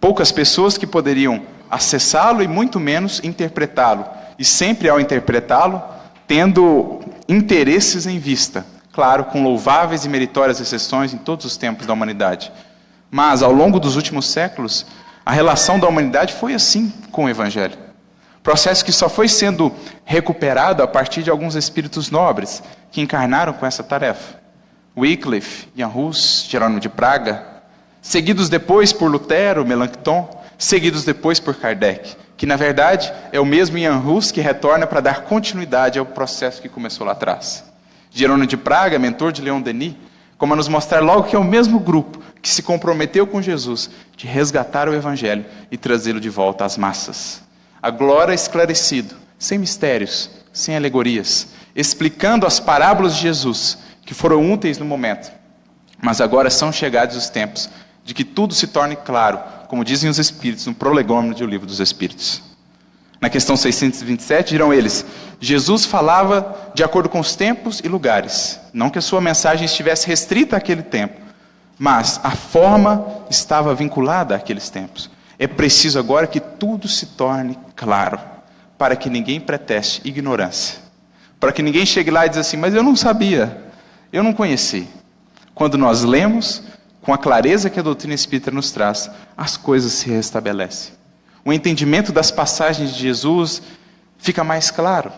Poucas pessoas que poderiam acessá-lo e muito menos interpretá-lo. E sempre ao interpretá-lo, tendo interesses em vista. Claro, com louváveis e meritórias exceções em todos os tempos da humanidade. Mas, ao longo dos últimos séculos, a relação da humanidade foi assim com o Evangelho. Processo que só foi sendo recuperado a partir de alguns espíritos nobres que encarnaram com essa tarefa. Wycliffe, Jan Hus, Jerônimo de Praga, seguidos depois por Lutero, Melanchthon, seguidos depois por Kardec, que na verdade é o mesmo Jan Hus que retorna para dar continuidade ao processo que começou lá atrás. Jerônimo de Praga, mentor de Leon Denis, como a nos mostrar logo que é o mesmo grupo que se comprometeu com Jesus de resgatar o Evangelho e trazê-lo de volta às massas. Agora esclarecido, sem mistérios, sem alegorias, explicando as parábolas de Jesus, que foram úteis no momento, mas agora são chegados os tempos de que tudo se torne claro, como dizem os Espíritos no prolegômeno do Livro dos Espíritos. Na questão 627 dirão eles: Jesus falava de acordo com os tempos e lugares, não que a sua mensagem estivesse restrita àquele tempo, mas a forma estava vinculada àqueles tempos. É preciso agora que tudo se torne claro, para que ninguém preteste ignorância, para que ninguém chegue lá e diz assim: mas eu não sabia, eu não conheci. Quando nós lemos, com a clareza que a doutrina espírita nos traz, as coisas se restabelecem. O entendimento das passagens de Jesus fica mais claro,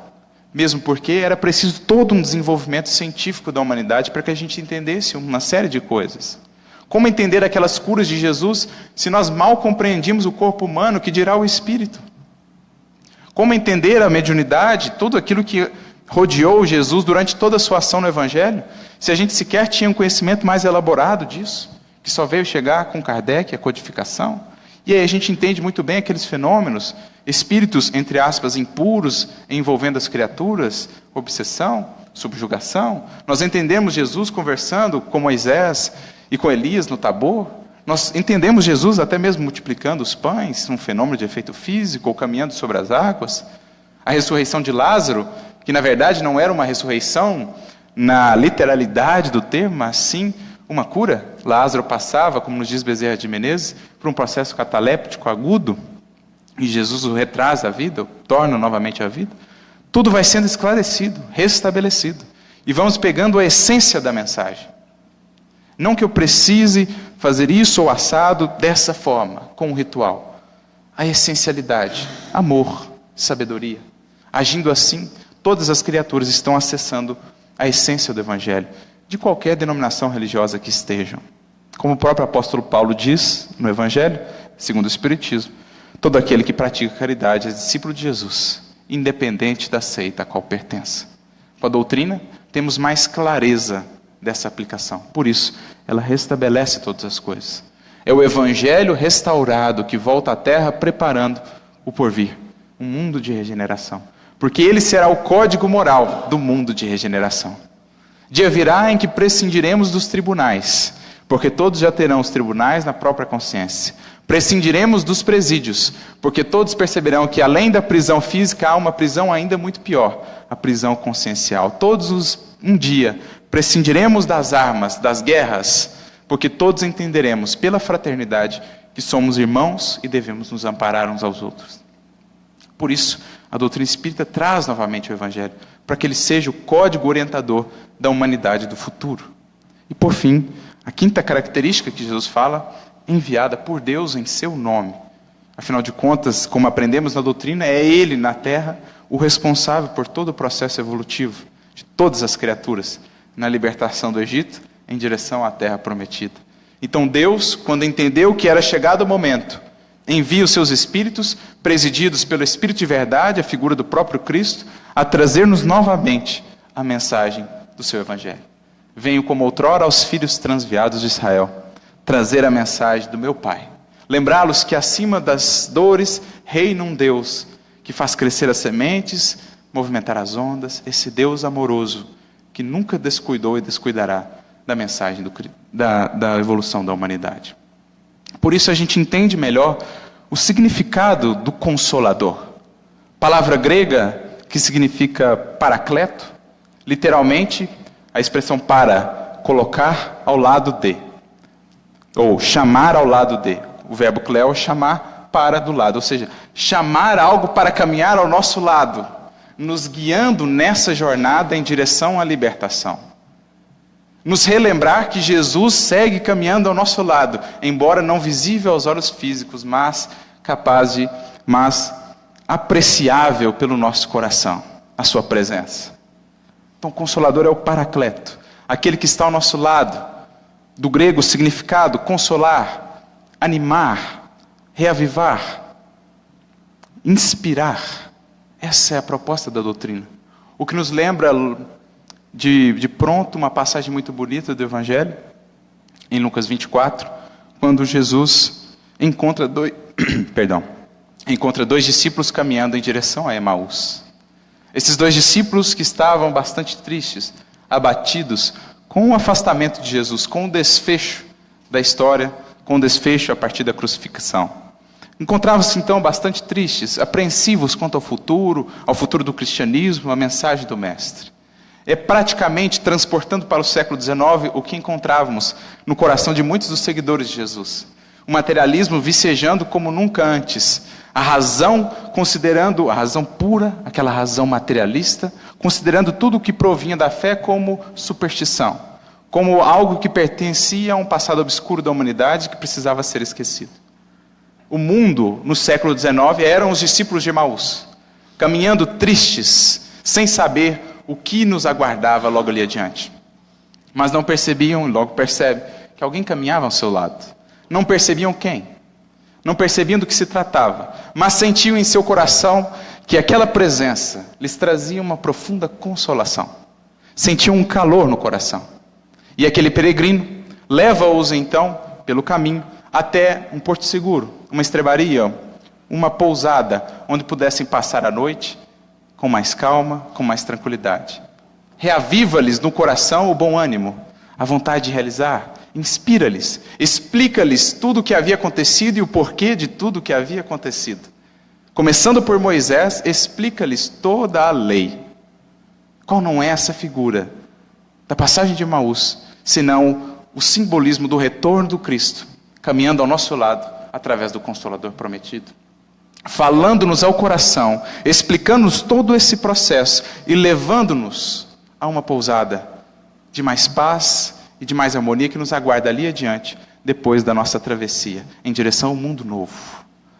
mesmo porque era preciso todo um desenvolvimento científico da humanidade para que a gente entendesse uma série de coisas. Como entender aquelas curas de Jesus se nós mal compreendimos o corpo humano, que dirá o espírito? Como entender a mediunidade, tudo aquilo que rodeou Jesus durante toda a sua ação no Evangelho, se a gente sequer tinha um conhecimento mais elaborado disso, que só veio chegar com Kardec, a codificação? E aí a gente entende muito bem aqueles fenômenos, espíritos, entre aspas, impuros, envolvendo as criaturas, obsessão, subjugação. Nós entendemos Jesus conversando com Moisés e com Elias no Tabor. Nós entendemos Jesus até mesmo multiplicando os pães, um fenômeno de efeito físico, ou caminhando sobre as águas. A ressurreição de Lázaro, que na verdade não era uma ressurreição na literalidade do termo, mas sim uma cura. Lázaro passava, como nos diz Bezerra de Menezes, por um processo cataléptico agudo, e Jesus o retraz à vida, o torna novamente à vida. Tudo vai sendo esclarecido, restabelecido, e vamos pegando a essência da mensagem. Não que eu precise fazer isso ou assado dessa forma, com um ritual. A essencialidade, amor, sabedoria. Agindo assim, todas as criaturas estão acessando a essência do Evangelho, de qualquer denominação religiosa que estejam. Como o próprio apóstolo Paulo diz no Evangelho, segundo o Espiritismo, todo aquele que pratica caridade é discípulo de Jesus, independente da seita a qual pertença. Com a doutrina, temos mais clareza dessa aplicação. Por isso, ela restabelece todas as coisas. É o Evangelho restaurado que volta à Terra preparando o porvir, um mundo de regeneração. Porque ele será o código moral do mundo de regeneração. Dia virá em que prescindiremos dos tribunais, porque todos já terão os tribunais na própria consciência. Prescindiremos dos presídios, porque todos perceberão que além da prisão física há uma prisão ainda muito pior, a prisão consciencial. Um dia, prescindiremos das armas, das guerras, porque todos entenderemos pela fraternidade que somos irmãos e devemos nos amparar uns aos outros. Por isso, a doutrina espírita traz novamente o Evangelho, para que ele seja o código orientador da humanidade do futuro. E por fim, a quinta característica que Jesus fala, enviada por Deus em seu nome. Afinal de contas, como aprendemos na doutrina, é ele na Terra o responsável por todo o processo evolutivo de todas as criaturas, na libertação do Egito, em direção à Terra prometida. Então Deus, quando entendeu que era chegado o momento, envia os seus espíritos, presididos pelo Espírito de verdade, a figura do próprio Cristo, a trazer-nos novamente a mensagem do seu Evangelho. Venho como outrora aos filhos transviados de Israel, trazer a mensagem do meu Pai. Lembrá-los que acima das dores reina um Deus que faz crescer as sementes, movimentar as ondas, esse Deus amoroso que nunca descuidou e descuidará da mensagem da evolução da humanidade. Por isso a gente entende melhor o significado do Consolador. Palavra grega que significa paracleto, literalmente a expressão para, colocar ao lado de, ou chamar ao lado de. O verbo kleo, chamar para do lado, ou seja, chamar algo para caminhar ao nosso lado, nos guiando nessa jornada em direção à libertação. Nos relembrar que Jesus segue caminhando ao nosso lado, embora não visível aos olhos físicos, mas apreciável pelo nosso coração, a sua presença. Então, o Consolador é o Paracleto, aquele que está ao nosso lado. Do grego, significado, consolar, animar, reavivar, inspirar. Essa é a proposta da doutrina. O que nos lembra de pronto uma passagem muito bonita do Evangelho, em Lucas 24, quando Jesus encontra dois discípulos caminhando em direção a Emaús. Esses dois discípulos que estavam bastante tristes, abatidos, com o afastamento de Jesus, com o desfecho da história, com o desfecho a partir da crucifixão. Encontravam-se então bastante tristes, apreensivos quanto ao futuro do cristianismo, a mensagem do Mestre. É praticamente transportando para o século XIX o que encontrávamos no coração de muitos dos seguidores de Jesus. O materialismo vicejando como nunca antes. A razão, considerando a razão pura, aquela razão materialista, considerando tudo o que provinha da fé como superstição, como algo que pertencia a um passado obscuro da humanidade que precisava ser esquecido. O mundo, no século XIX, eram os discípulos de Emaús, caminhando tristes, sem saber o que nos aguardava logo ali adiante. Mas não percebiam, logo percebe, que alguém caminhava ao seu lado. Não percebiam quem? Não percebiam do que se tratava, mas sentiam em seu coração que aquela presença lhes trazia uma profunda consolação. Sentiam um calor no coração. E aquele peregrino leva-os então, pelo caminho, até um porto seguro, uma estrebaria, uma pousada, onde pudessem passar a noite com mais calma, com mais tranquilidade. Reaviva-lhes no coração o bom ânimo, a vontade de realizar, inspira-lhes, explica-lhes tudo o que havia acontecido e o porquê de tudo o que havia acontecido. Começando por Moisés, explica-lhes toda a lei. Qual não é essa figura da passagem de Emaús, senão o simbolismo do retorno do Cristo, caminhando ao nosso lado, através do Consolador prometido? Falando-nos ao coração, explicando-nos todo esse processo e levando-nos a uma pousada de mais paz e de mais harmonia que nos aguarda ali adiante, depois da nossa travessia, em direção ao mundo novo.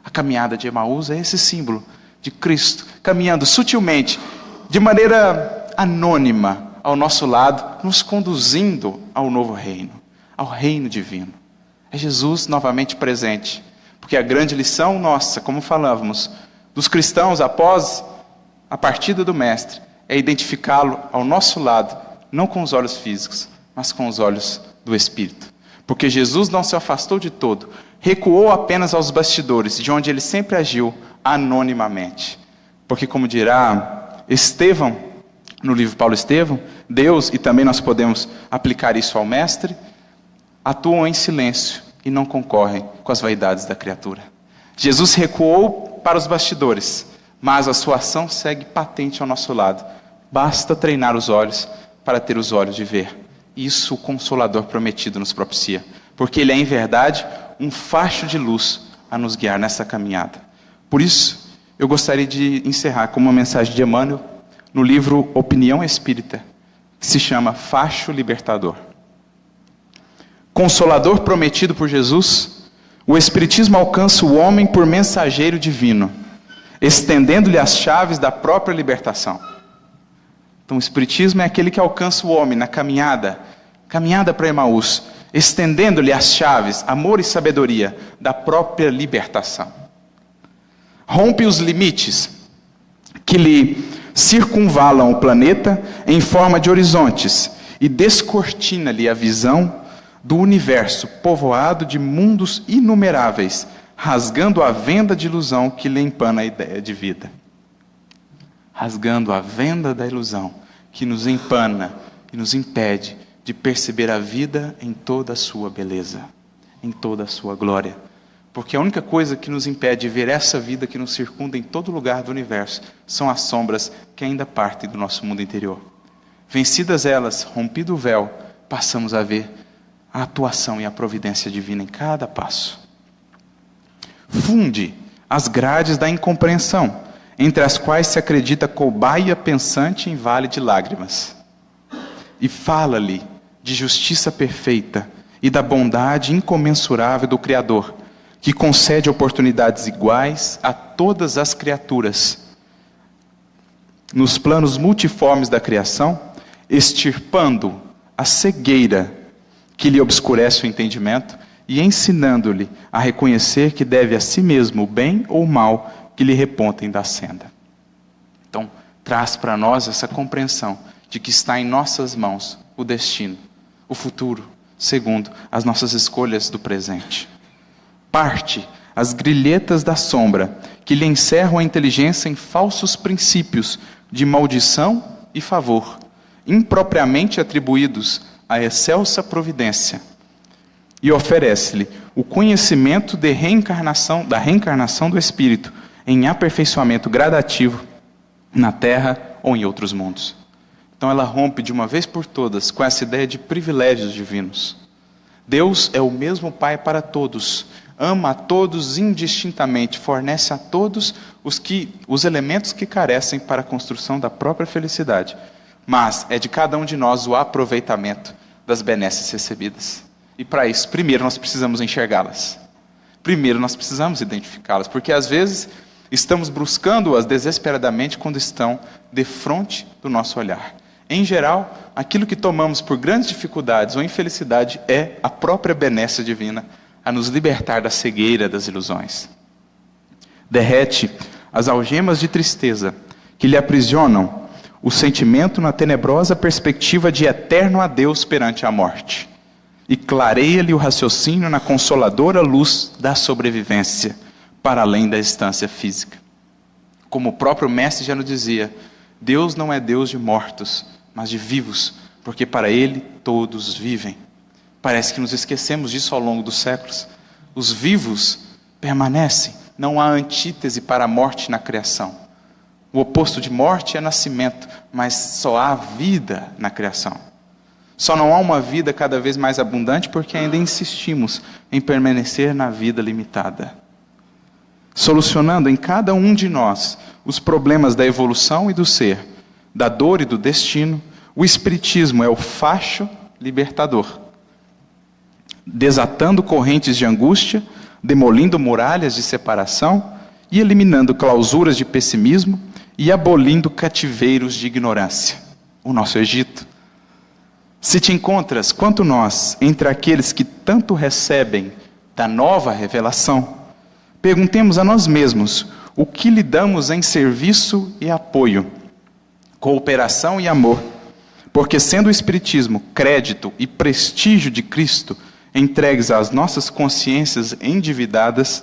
A caminhada de Emaús é esse símbolo de Cristo, caminhando sutilmente, de maneira anônima, ao nosso lado, nos conduzindo ao novo reino, ao reino divino. É Jesus novamente presente, porque a grande lição nossa, como falávamos, dos cristãos após a partida do Mestre, é identificá-lo ao nosso lado, não com os olhos físicos, mas com os olhos do Espírito. Porque Jesus não se afastou de todo, recuou apenas aos bastidores, de onde ele sempre agiu anonimamente. Porque, como dirá Estevão, no livro Paulo Estevão, Deus, e também nós podemos aplicar isso ao Mestre, atuam em silêncio e não concorrem com as vaidades da criatura. Jesus recuou para os bastidores, mas a sua ação segue patente ao nosso lado. Basta treinar os olhos para ter os olhos de ver. Isso o Consolador prometido nos propicia, porque ele é em verdade um facho de luz a nos guiar nessa caminhada. Por isso, eu gostaria de encerrar com uma mensagem de Emmanuel no livro Opinião Espírita, que se chama Facho Libertador. Consolador prometido por Jesus, o Espiritismo alcança o homem por mensageiro divino, estendendo-lhe as chaves da própria libertação. Então o Espiritismo é aquele que alcança o homem na caminhada para Emaús, estendendo-lhe as chaves, amor e sabedoria, da própria libertação. Rompe os limites que lhe circunvalam o planeta em forma de horizontes e descortina-lhe a visão do universo povoado de mundos inumeráveis, rasgando a venda de ilusão que lhe empana a ideia de vida. Rasgando a venda da ilusão que nos empana e nos impede de perceber a vida em toda a sua beleza, em toda a sua glória. Porque a única coisa que nos impede de ver essa vida que nos circunda em todo lugar do universo são as sombras que ainda partem do nosso mundo interior. Vencidas elas, rompido o véu, passamos a ver a atuação e a providência divina em cada passo. Funde as grades da incompreensão, entre as quais se acredita cobaia pensante em vale de lágrimas. E fala-lhe de justiça perfeita e da bondade incomensurável do Criador, que concede oportunidades iguais a todas as criaturas. Nos planos multiformes da criação, extirpando a cegueira que lhe obscurece o entendimento e ensinando-lhe a reconhecer que deve a si mesmo o bem ou o mal que lhe repontem da senda. Então, traz para nós essa compreensão de que está em nossas mãos o destino, o futuro, segundo as nossas escolhas do presente. Parte as grilhetas da sombra que lhe encerram a inteligência em falsos princípios de maldição e favor, impropriamente atribuídos à excelsa providência, e oferece-lhe o conhecimento da reencarnação do Espírito em aperfeiçoamento gradativo na Terra ou em outros mundos. Então ela rompe de uma vez por todas com essa ideia de privilégios divinos. Deus é o mesmo Pai para todos, ama a todos indistintamente, fornece a todos os elementos que carecem para a construção da própria felicidade. Mas é de cada um de nós o aproveitamento das benesses recebidas. E para isso, primeiro nós precisamos enxergá-las. Primeiro nós precisamos identificá-las, porque às vezes estamos buscando-as desesperadamente quando estão defronte do nosso olhar. Em geral, aquilo que tomamos por grandes dificuldades ou infelicidade é a própria benesse divina a nos libertar da cegueira das ilusões. Derrete as algemas de tristeza que lhe aprisionam o sentimento na tenebrosa perspectiva de eterno adeus perante a morte, e clareia-lhe o raciocínio na consoladora luz da sobrevivência, para além da existência física. Como o próprio Mestre já nos dizia, Deus não é Deus de mortos, mas de vivos, porque para Ele todos vivem. Parece que nos esquecemos disso ao longo dos séculos. Os vivos permanecem, não há antítese para a morte na criação. O oposto de morte é nascimento, mas só há vida na criação. Só não há uma vida cada vez mais abundante porque ainda insistimos em permanecer na vida limitada. Solucionando em cada um de nós os problemas da evolução e do ser, da dor e do destino, o Espiritismo é o facho libertador, desatando correntes de angústia, demolindo muralhas de separação e eliminando clausuras de pessimismo e abolindo cativeiros de ignorância. O nosso Egito. Se te encontras, quanto nós, entre aqueles que tanto recebem da nova revelação, perguntemos a nós mesmos o que lhe damos em serviço e apoio, cooperação e amor, porque sendo o Espiritismo crédito e prestígio de Cristo entregues às nossas consciências endividadas,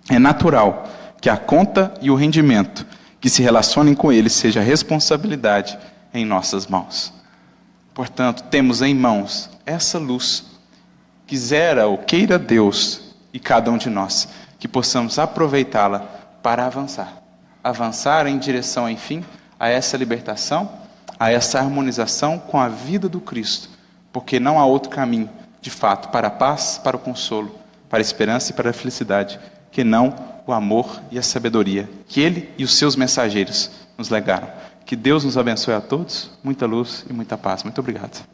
é natural que a conta e o rendimento que se relacionem com ele seja responsabilidade em nossas mãos. Portanto, temos em mãos essa luz, quisera ou queira Deus e cada um de nós, que possamos aproveitá-la para avançar em direção, enfim, a essa libertação, a essa harmonização com a vida do Cristo, porque não há outro caminho, de fato, para a paz, para o consolo, para a esperança e para a felicidade, que não o amor e a sabedoria que Ele e os seus mensageiros nos legaram. Que Deus nos abençoe a todos, muita luz e muita paz. Muito obrigado.